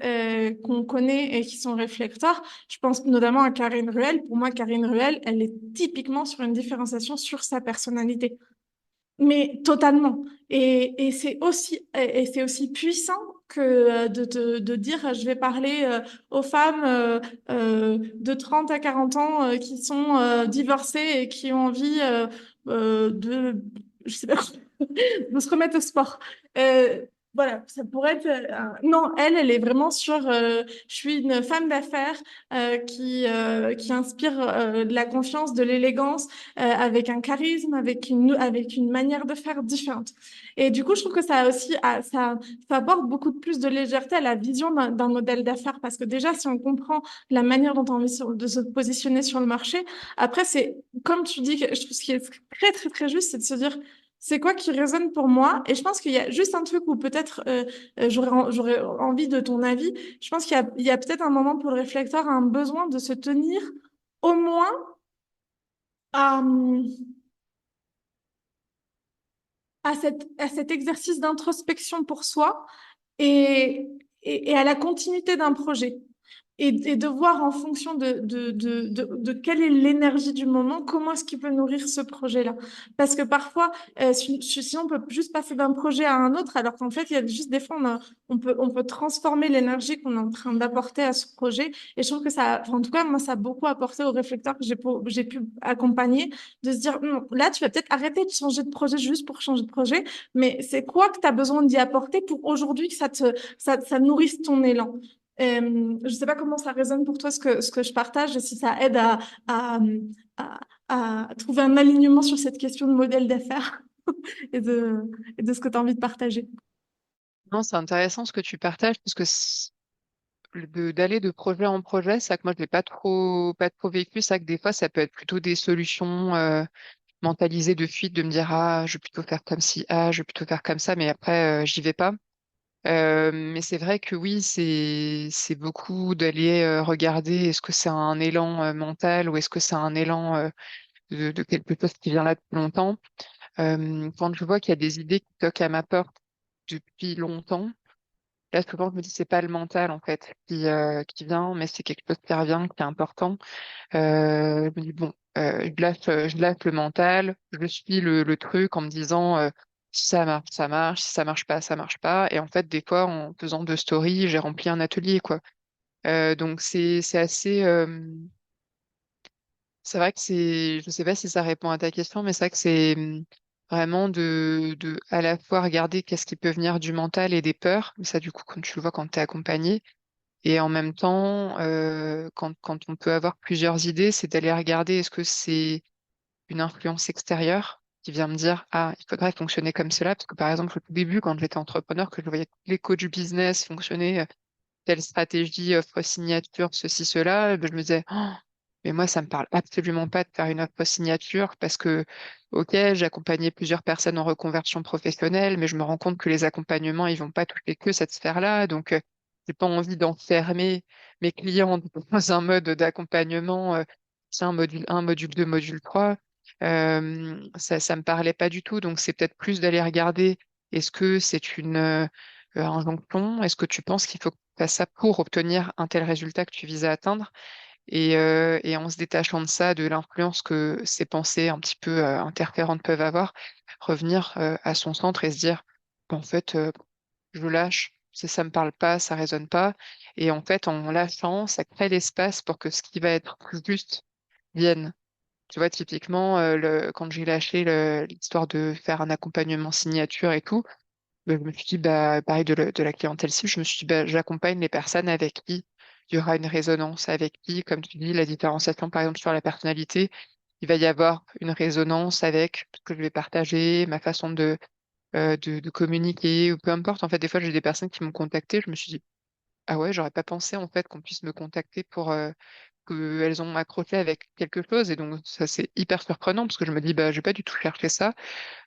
S3: qu'on connaît et qui sont réflecteurs. Je pense notamment à Karine Ruel. Pour moi, Karine Ruel, elle est typiquement sur une différenciation sur sa personnalité. Mais totalement. Et c'est aussi puissant que de dire je vais parler aux femmes de 30 à 40 ans qui sont divorcées et qui ont envie je sais pas, de se remettre au sport. Euh, voilà, ça pourrait être. Non, elle est vraiment sur. Je suis une femme d'affaires qui inspire de la confiance, de l'élégance, avec un charisme, avec une manière de faire différente. Et du coup, je trouve que ça a aussi, ça apporte beaucoup de plus de légèreté à la vision d'un modèle d'affaires, parce que déjà, si on comprend la manière dont on a envie de se positionner sur le marché, après, c'est comme tu dis, je trouve ce qui est très, très, très juste, c'est de se dire c'est quoi qui résonne pour moi? Et je pense qu'il y a juste un truc où peut-être j'aurais envie de ton avis. Je pense il y a peut-être un moment pour le réflecteur, un besoin de se tenir au moins à, à cet exercice d'introspection pour soi et, et à la continuité d'un projet. Et de voir en fonction de quelle est l'énergie du moment, comment est-ce qu'il peut nourrir ce projet-là. Parce que parfois, sinon, on peut juste passer d'un projet à un autre, alors qu'en fait, il y a juste des fois, on peut transformer l'énergie qu'on est en train d'apporter à ce projet. Et je trouve que ça, enfin, en tout cas, moi, ça a beaucoup apporté aux réflecteurs que j'ai pu accompagner, de se dire, non, là, tu vas peut-être arrêter de changer de projet juste pour changer de projet, mais c'est quoi que tu as besoin d'y apporter pour aujourd'hui que ça nourrisse ton élan. Je ne sais pas comment ça résonne pour toi ce que je partage, si ça aide à, à, à trouver un alignement sur cette question de modèle d'affaires et et de ce que tu as envie de partager.
S2: Non, c'est intéressant ce que tu partages parce que d'aller de projet en projet, c'est vrai que moi je l'ai pas trop vécu, c'est vrai que des fois ça peut être plutôt des solutions mentalisées de fuite, de me dire ah je vais plutôt faire comme ci, ah je vais plutôt faire comme ça, mais après j'y vais pas. Mais c'est vrai que oui, c'est beaucoup d'aller regarder est-ce que c'est un élan mental ou est-ce que c'est un élan de quelque chose qui vient là depuis longtemps. Quand je vois qu'il y a des idées qui toquent à ma porte depuis longtemps, là souvent je me dis c'est pas le mental en fait qui vient, mais c'est quelque chose qui revient, qui est important. Je me dis bon, je lâche le mental, je suis le truc en me disant si ça marche, ça marche, si ça marche pas, ça marche pas. Et en fait, des fois, en faisant deux stories, j'ai rempli un atelier, quoi. Donc c'est assez. C'est vrai que c'est. Je sais pas si ça répond à ta question, mais c'est vrai que c'est vraiment de à la fois regarder qu'est-ce qui peut venir du mental et des peurs. Mais ça, du coup, quand tu le vois quand tu es accompagné. Et en même temps, quand on peut avoir plusieurs idées, c'est d'aller regarder est-ce que c'est une influence extérieure qui vient me dire, ah, il faudrait fonctionner comme cela. Parce que par exemple, au tout début, quand j'étais entrepreneur, que je voyais tous les coachs du business fonctionner, telle stratégie, offre signature, ceci, cela, ben, je me disais, oh, mais moi, ça me parle absolument pas de faire une offre signature parce que, ok, j'accompagnais plusieurs personnes en reconversion professionnelle, mais je me rends compte que les accompagnements, ils vont pas toucher que cette sphère-là. Donc, j'ai pas envie d'enfermer mes clients dans un mode d'accompagnement, tiens, module 1, module 2, module 3. Ça me parlait pas du tout. Donc, c'est peut-être plus d'aller regarder, est-ce que c'est une injonction? Est-ce que tu penses qu'il faut que tu fasses ça pour obtenir un tel résultat que tu visais à atteindre? Et en se détachant de ça, de l'influence que ces pensées un petit peu interférentes peuvent avoir, revenir à son centre et se dire, en fait, je lâche, ça me parle pas, ça résonne pas. Et en fait, en lâchant, ça crée l'espace pour que ce qui va être plus juste vienne. Tu vois, typiquement, quand j'ai lâché l'histoire de faire un accompagnement signature et tout, je me suis dit, bah, pareil de la clientèle cible, je me suis dit, bah, j'accompagne les personnes avec qui il y aura une résonance, avec qui, comme tu dis, la différenciation, par exemple, sur la personnalité, il va y avoir une résonance avec ce que je vais partager, ma façon de communiquer, ou peu importe. En fait, des fois, j'ai des personnes qui m'ont contacté, je me suis dit, ah ouais, j'aurais pas pensé, en fait, qu'on puisse me contacter pour qu'elles ont accroché avec quelque chose. Et donc, ça, c'est hyper surprenant, parce que je me dis, bah, je vais pas du tout chercher ça.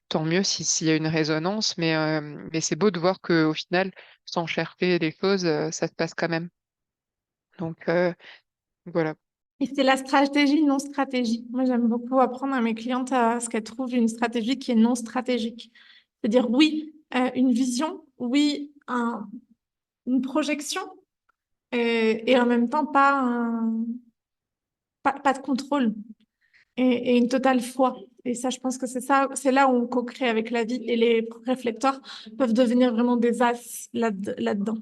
S2: Tant mieux s'il y a une résonance, mais c'est beau de voir qu'au final, sans chercher les choses, ça se passe quand même. Donc voilà.
S3: Et c'est la stratégie non stratégie. Moi, j'aime beaucoup apprendre à mes clientes à ce qu'elles trouvent une stratégie qui est non stratégique. C'est-à-dire, oui, une vision, oui, une projection, et en même temps, pas de contrôle. et une totale foi. Et ça, je pense que c'est ça, c'est là où on co-crée avec la vie et les réflecteurs peuvent devenir vraiment des as là-dedans.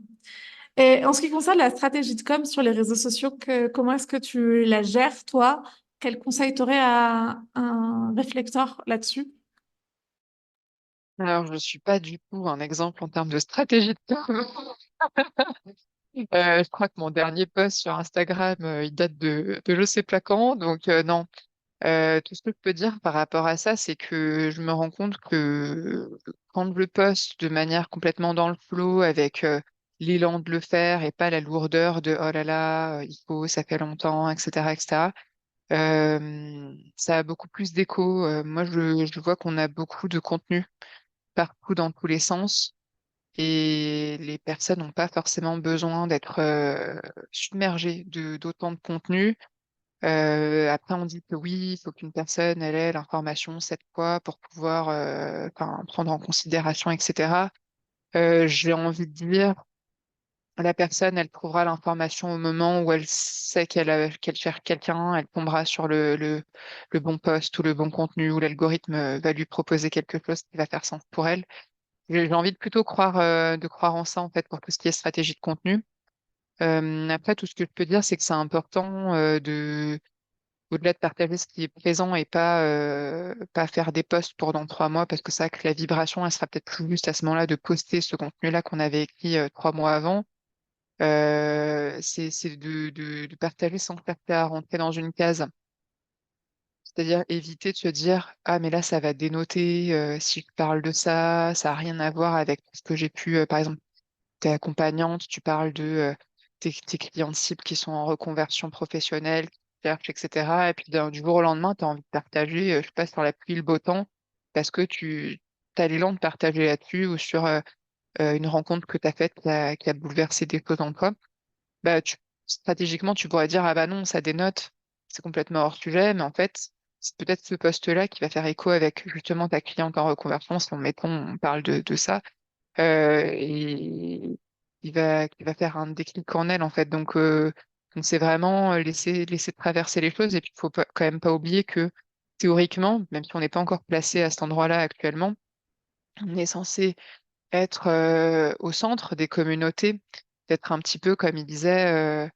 S3: Et en ce qui concerne la stratégie de com sur les réseaux sociaux, comment est-ce que tu la gères, toi? Quel conseil t'aurais à un réflecteur là-dessus?
S2: Alors, je suis pas du tout un exemple en termes de stratégie de com. Je crois que mon dernier post sur Instagram, il date de je sais pas quand, donc non. Tout ce que je peux dire par rapport à ça, c'est que je me rends compte que quand je le poste de manière complètement dans le flow, avec l'élan de le faire et pas la lourdeur de oh là là, il faut, ça fait longtemps, etc., etc., ça a beaucoup plus d'écho. Moi, je vois qu'on a beaucoup de contenu partout dans tous les sens. Et les personnes n'ont pas forcément besoin d'être submergées de d'autant de contenu. Après, on dit que oui, il faut qu'une personne elle ait l'information 7 fois pour pouvoir enfin, prendre en considération, etc. J'ai envie de dire, la personne, elle trouvera l'information au moment où elle sait qu'elle cherche quelqu'un, elle tombera sur le bon post ou le bon contenu, ou l'algorithme va lui proposer quelque chose qui va faire sens pour elle. J'ai envie de plutôt de croire en ça, en fait, pour tout ce qui est stratégie de contenu. Après, tout ce que je peux dire, c'est que c'est important au-delà de partager ce qui est présent et pas faire des posts pour dans 3 mois, parce que c'est vrai que la vibration, elle sera peut-être plus juste à ce moment-là de poster ce contenu-là qu'on avait écrit 3 mois avant. C'est de partager sans chercher à rentrer dans une case. C'est-à-dire éviter de se dire, ah, mais là, ça va dénoter, si je parle de ça, ça n'a rien à voir avec ce que j'ai pu, par exemple, t'es accompagnante, tu parles de tes clientes cibles qui sont en reconversion professionnelle, qui cherchent, etc. Et puis du jour au lendemain, tu as envie de partager, je sais pas, sur la pluie, le beau temps, parce que tu as l'élan de partager là-dessus ou sur une rencontre que tu as faite qui a bouleversé des choses en toi. Bah, stratégiquement, tu pourrais dire, ah bah non, ça dénote, c'est complètement hors sujet, mais en fait, c'est peut-être ce poste-là qui va faire écho avec justement ta cliente en reconversion, si on parle de ça et qui va faire un déclic en elle en fait. Donc c'est vraiment laisser traverser les choses et puis il faut quand même pas oublier que théoriquement, même si on n'est pas encore placé à cet endroit-là actuellement, on est censé être au centre des communautés, d'être un petit peu comme il disait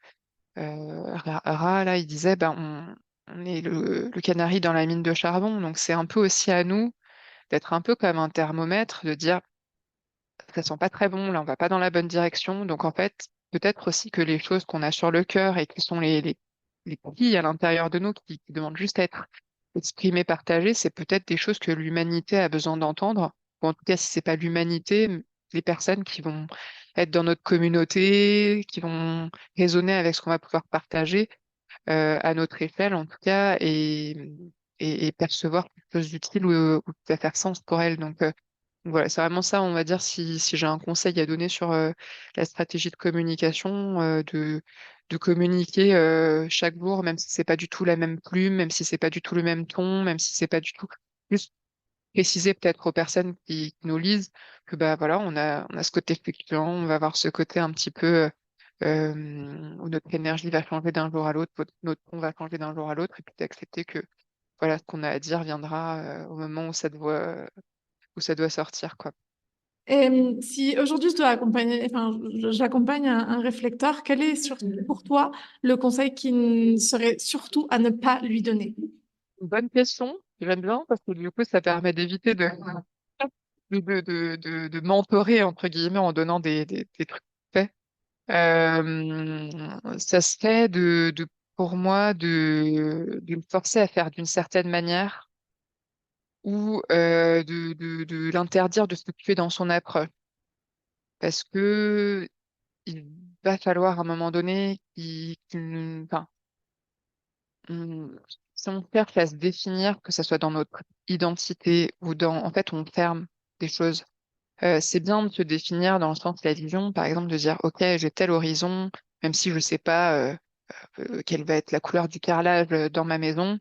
S2: Ra, là, il disait ben on est le canari dans la mine de charbon, donc c'est un peu aussi à nous d'être un peu comme un thermomètre, de dire ça sent pas très bon, là, on va pas dans la bonne direction. Donc, en fait, peut-être aussi que les choses qu'on a sur le cœur et qui sont les petits à l'intérieur de nous, qui demandent juste à être exprimées, partagées, c'est peut-être des choses que l'humanité a besoin d'entendre. Ou en tout cas, si c'est pas l'humanité, les personnes qui vont être dans notre communauté, qui vont résonner avec ce qu'on va pouvoir partager, à notre échelle, en tout cas, et percevoir quelque chose d'utile ou qui va faire sens pour elles. Donc voilà, c'est vraiment ça, on va dire, si j'ai un conseil à donner sur la stratégie de communication, de communiquer chaque jour, même si c'est pas du tout la même plume, même si c'est pas du tout le même ton, même si c'est pas du tout juste préciser peut-être aux personnes qui nous lisent que bah voilà, on a ce côté fluctuant, on va avoir ce côté un petit peu où notre énergie va changer d'un jour à l'autre, notre ton va changer d'un jour à l'autre, et puis d'accepter que voilà, ce qu'on a à dire viendra au moment où ça doit sortir, quoi.
S3: Et si aujourd'hui je dois accompagner, enfin, j'accompagne un réflecteur, quel est pour toi le conseil qui serait surtout à ne pas lui donner?
S2: Bonne question, j'aime bien parce que du coup, ça permet d'éviter de mentorer, entre guillemets, en donnant des trucs faits. Ça serait pour moi, de me forcer à faire d'une certaine manière ou de l'interdire de fluctuer dans son approche. Parce que il va falloir à un moment donné enfin, on- si on cherche à se définir, que ce soit dans notre identité ou en fait, on ferme des choses. C'est bien de se définir dans le sens de la vision, par exemple, de dire, OK, j'ai tel horizon, même si je sais pas quelle va être la couleur du carrelage dans ma maison.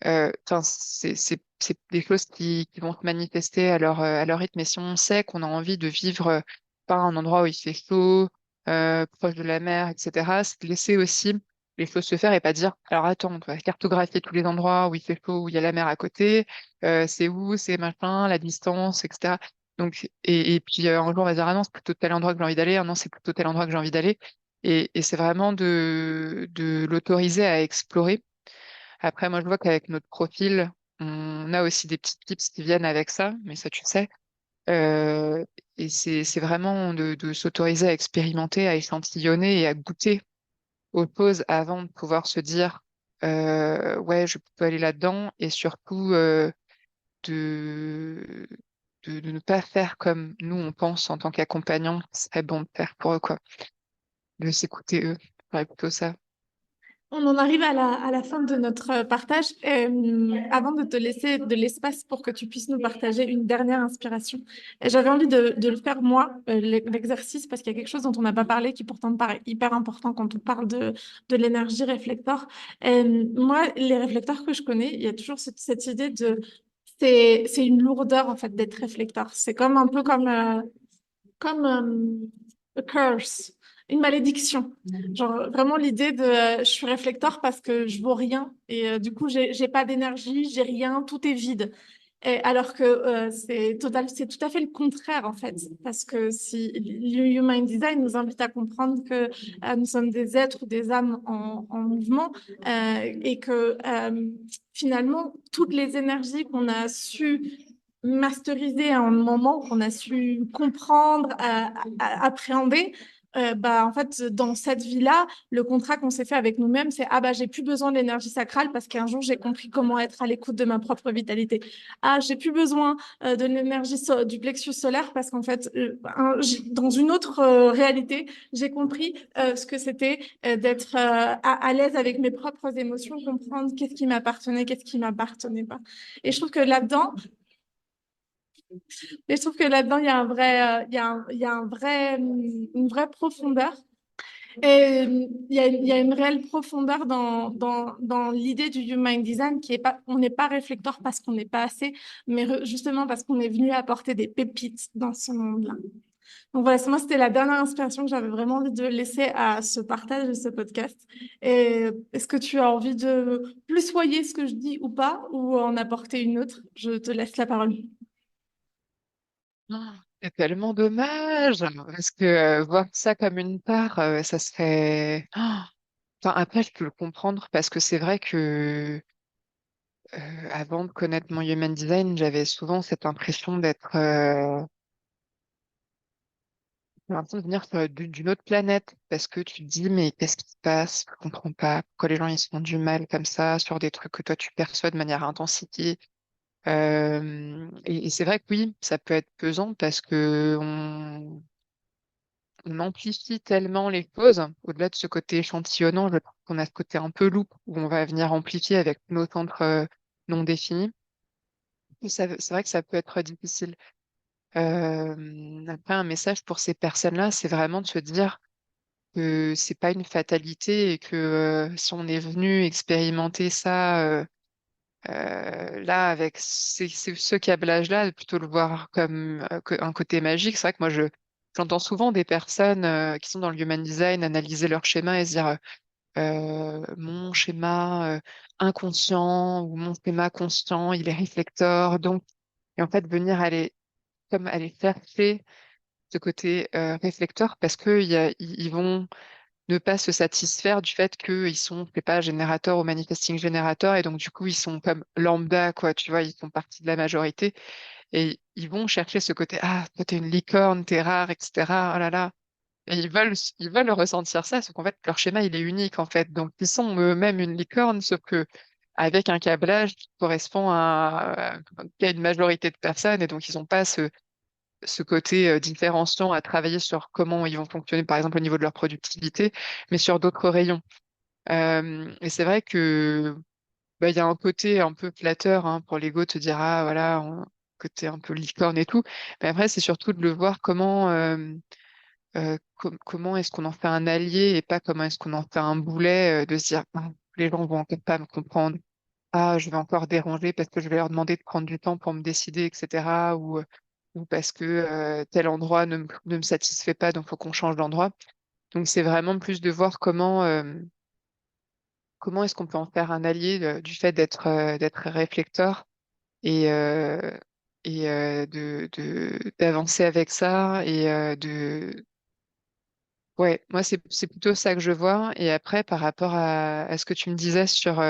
S2: Enfin, c'est des choses qui vont se manifester à leur rythme. Et si on sait qu'on a envie de vivre pas un endroit où il fait chaud, proche de la mer, etc., c'est de laisser aussi les choses se faire et pas dire, alors attends, on va cartographier tous les endroits où il fait chaud, où il y a la mer à côté, c'est où, c'est machin, la distance, etc. Donc, et puis un jour, on va dire, ah non, c'est plutôt tel endroit que j'ai envie d'aller, ah non, c'est plutôt tel endroit que j'ai envie d'aller. Et c'est vraiment de l'autoriser à explorer. Après, moi, je vois qu'avec notre profil, on a aussi des petits tips qui viennent avec ça, mais ça, tu sais. Euh, et c'est vraiment de s'autoriser à expérimenter, à échantillonner et à goûter aux choses avant de pouvoir se dire ouais, je peux aller là-dedans et surtout de, de ne pas faire comme nous on pense en tant qu'accompagnant, ce serait bon de faire pour eux, quoi. De s'écouter eux. Ouais, plutôt ça.
S3: On en arrive à la fin de notre partage. Avant de te laisser de l'espace pour que tu puisses nous partager une dernière inspiration, j'avais envie de le faire moi, l'exercice, parce qu'il y a quelque chose dont on n'a pas parlé qui pourtant me paraît hyper important quand on parle de l'énergie réflecteur. Moi, les réflecteurs que je connais, il y a toujours cette idée de... C'est une lourdeur en fait d'être réflecteur. C'est comme un peu comme a curse, une malédiction. Genre vraiment l'idée de je suis réflecteur parce que je vaux rien et du coup j'ai pas d'énergie, j'ai rien, tout est vide. Et alors que c'est tout à fait le contraire en fait, parce que si le Human Design nous invite à comprendre que nous sommes des êtres ou des âmes en mouvement et que finalement toutes les énergies qu'on a su masteriser à un moment, qu'on a su comprendre, appréhender, bah, en fait, dans cette vie-là, le contrat qu'on s'est fait avec nous-mêmes, c'est ah bah j'ai plus besoin de l'énergie sacrale parce qu'un jour j'ai compris comment être à l'écoute de ma propre vitalité. Ah, j'ai plus besoin de l'énergie du plexus solaire parce qu'en fait, dans une autre réalité, j'ai compris ce que c'était d'être à l'aise avec mes propres émotions, comprendre qu'est-ce qui m'appartenait, qu'est-ce qui m'appartenait pas. Et je trouve que là-dedans, et je trouve que là-dedans, il y a un vrai, il y a un vrai, une vraie profondeur. Et il y a une réelle profondeur dans l'idée du Human Design qui est pas, on n'est pas réflecteur parce qu'on n'est pas assez, mais justement parce qu'on est venu apporter des pépites dans ce monde-là. Donc voilà, moi, c'était la dernière inspiration que j'avais vraiment envie de laisser à ce partage de ce podcast. Et est-ce que tu as envie de plus soyer ce que je dis ou pas, ou en apporter une autre? Je te laisse la parole.
S2: Oh, c'est tellement dommage parce que voir ça comme une part, ça serait. Oh. Enfin, après, je peux le comprendre parce que c'est vrai que avant de connaître mon human design, j'avais souvent cette impression d'être j'ai l'impression de venir d'une autre planète parce que tu te dis mais qu'est-ce qui se passe? Je comprends pas pourquoi les gens ils se font du mal comme ça sur des trucs que toi tu perçois de manière intensité. Et c'est vrai que oui, ça peut être pesant parce que on amplifie tellement les choses, au-delà de ce côté échantillonnant, je trouve qu'on a ce côté un peu loupe où on va venir amplifier avec nos centres non définis. Et c'est vrai que ça peut être difficile. Après, un message pour ces personnes-là, c'est vraiment de se dire que c'est pas une fatalité et que si on est venu expérimenter ça là avec ce câblage-là, de plutôt le voir comme un côté magique. C'est vrai que moi, j'entends souvent des personnes qui sont dans le human design analyser leur schéma et se dire mon schéma inconscient ou mon schéma conscient, il est réflecteur. Donc, et en fait, venir aller comme aller chercher ce côté réflecteur parce que ils vont ne pas se satisfaire du fait qu'ils sont, je sais pas, générateurs ou manifesting générateurs, et donc du coup, ils sont comme lambda, quoi, tu vois, ils font partie de la majorité, et ils vont chercher ce côté, ah, toi, t'es une licorne, t'es rare, etc., oh là là, et ils veulent ressentir ça, sauf qu'en fait, leur schéma, il est unique, en fait, donc ils sont eux-mêmes une licorne, sauf que avec un câblage qui correspond à une majorité de personnes, et donc ils n'ont pas ce côté différenciant à travailler sur comment ils vont fonctionner, par exemple, au niveau de leur productivité, mais sur d'autres rayons. Et c'est vrai que bah, il y a un côté un peu flatteur hein, pour l'ego, te dire, ah voilà, côté un peu licorne et tout. Mais après, c'est surtout de le voir comment est-ce qu'on en fait un allié et pas comment est-ce qu'on en fait un boulet, de se dire, ah, les gens vont encore pas me comprendre. Ah, je vais encore déranger parce que je vais leur demander de prendre du temps pour me décider, etc. Ou parce que tel endroit ne me satisfait pas, donc faut qu'on change d'endroit. Donc c'est vraiment plus de voir comment comment est-ce qu'on peut en faire un allié du fait d'être réflecteur et, d'avancer avec ça ouais, moi c'est plutôt ça que je vois. Et après, par rapport à ce que tu me disais sur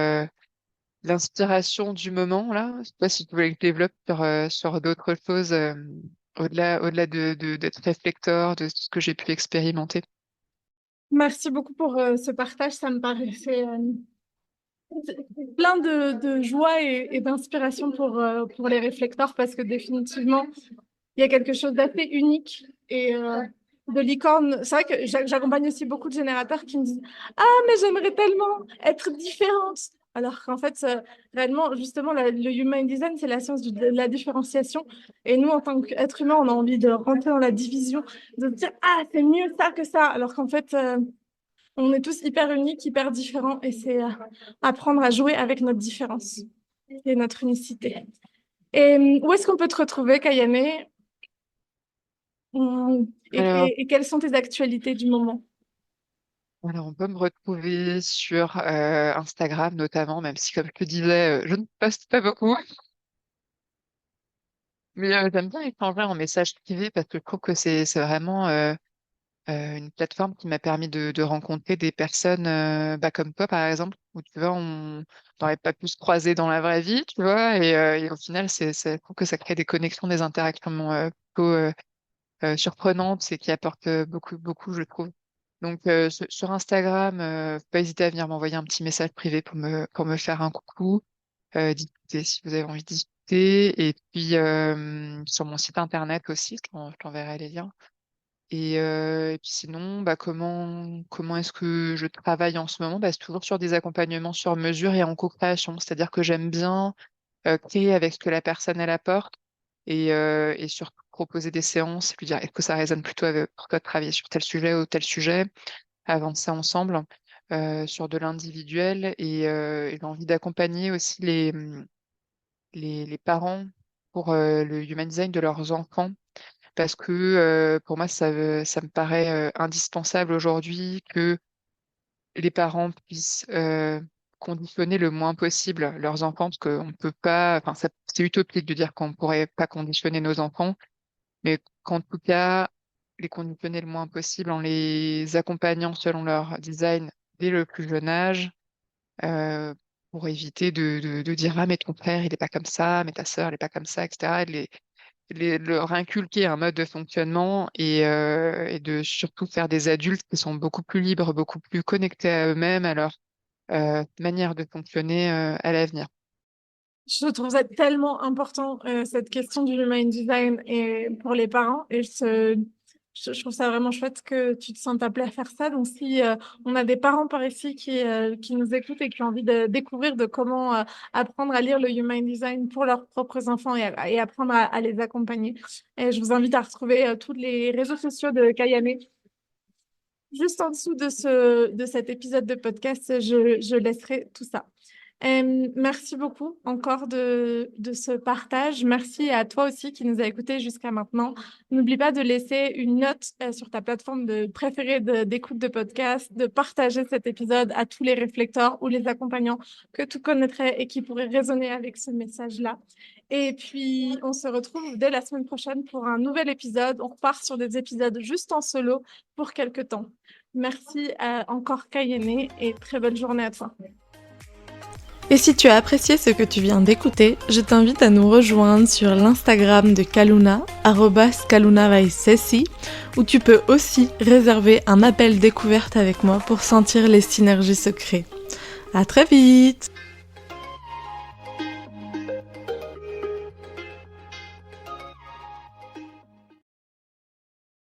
S2: l'inspiration du moment, là, je sais pas si tu voulais que je développe sur d'autres choses au-delà d'être réflecteur, de ce que j'ai pu expérimenter.
S3: Merci beaucoup pour ce partage. Ça me paraissait plein de joie et d'inspiration pour les réflecteurs parce que définitivement, il y a quelque chose d'assez unique et de licorne. C'est vrai que j'accompagne aussi beaucoup de générateurs qui me disent « Ah, mais j'aimerais tellement être différente !» Alors qu'en fait, réellement, justement, le human design, c'est la science de la différenciation. Et nous, en tant qu'être humain, on a envie de rentrer dans la division, de se dire « Ah, c'est mieux ça que ça !» Alors qu'en fait, on est tous hyper uniques, hyper différents. Et c'est apprendre à jouer avec notre différence et notre unicité. Et où est-ce qu'on peut te retrouver, Kayane?
S2: Alors,
S3: Et quelles sont tes actualités du moment?
S2: on peut me retrouver sur Instagram notamment, même si, comme je te disais, je ne poste pas beaucoup. Mais j'aime bien échanger en message privé parce que je trouve que c'est vraiment une plateforme qui m'a permis de rencontrer des personnes comme toi, par exemple, où tu vois, on n'aurait pas pu se croiser dans la vraie vie, tu vois, et au final, je trouve que ça crée des connexions, des interactions plutôt surprenantes et qui apportent beaucoup, beaucoup, je trouve. Donc, sur Instagram, faut pas hésiter à venir m'envoyer un petit message privé pour me faire un coucou, discuter si vous avez envie de discuter. Et puis, sur mon site internet aussi, je t'enverrai les liens. Et puis sinon, comment est-ce que je travaille en ce moment? C'est toujours sur des accompagnements sur mesure et en co-création. C'est-à-dire que j'aime bien créer avec ce que la personne elle apporte et surtout proposer des séances, lui dire est-ce que ça résonne plutôt pour toi de travailler sur tel sujet ou tel sujet, avancer ensemble sur de l'individuel et l'envie d'accompagner aussi les parents pour le human design de leurs enfants parce que pour moi, ça me paraît indispensable aujourd'hui que les parents puissent conditionner le moins possible leurs enfants, parce qu'on ne peut pas, enfin, c'est utopique de dire qu'on ne pourrait pas conditionner nos enfants, mais qu'en tout cas, les conditionner le moins possible en les accompagnant selon leur design dès le plus jeune âge, euh, pour éviter de dire, ah, mais ton frère, il n'est pas comme ça, mais ta sœur, elle n'est pas comme ça, etc. Leur inculquer un mode de fonctionnement et de surtout faire des adultes qui sont beaucoup plus libres, beaucoup plus connectés à eux-mêmes, à leur manière de fonctionner à l'avenir.
S3: Je trouve ça tellement important, cette question du human design et pour les parents. Et je trouve ça vraiment chouette que tu te sentes appelé à faire ça. Donc, si on a des parents par ici qui nous écoutent et qui ont envie de découvrir de comment apprendre à lire le human design pour leurs propres enfants et apprendre à les accompagner, et je vous invite à retrouver tous les réseaux sociaux de Kayane. Juste en dessous de cet épisode de podcast, je laisserai tout ça. Merci beaucoup encore de ce partage. Merci à toi aussi qui nous a écoutés jusqu'à maintenant. N'oublie pas de laisser une note sur ta plateforme préférée d'écoute de podcast, de partager cet épisode à tous les réflecteurs ou les accompagnants que tu connaîtrais et qui pourraient résonner avec ce message-là. Et puis, on se retrouve dès la semaine prochaine pour un nouvel épisode. On repart sur des épisodes juste en solo pour quelques temps. Merci encore Kayane et très belle journée à toi. Et si tu as apprécié ce que tu viens d'écouter, je t'invite à nous rejoindre sur l'Instagram de Kaluna, @KalunaVaisesi, où tu peux aussi réserver un appel découverte avec moi pour sentir les synergies secrètes. À très vite!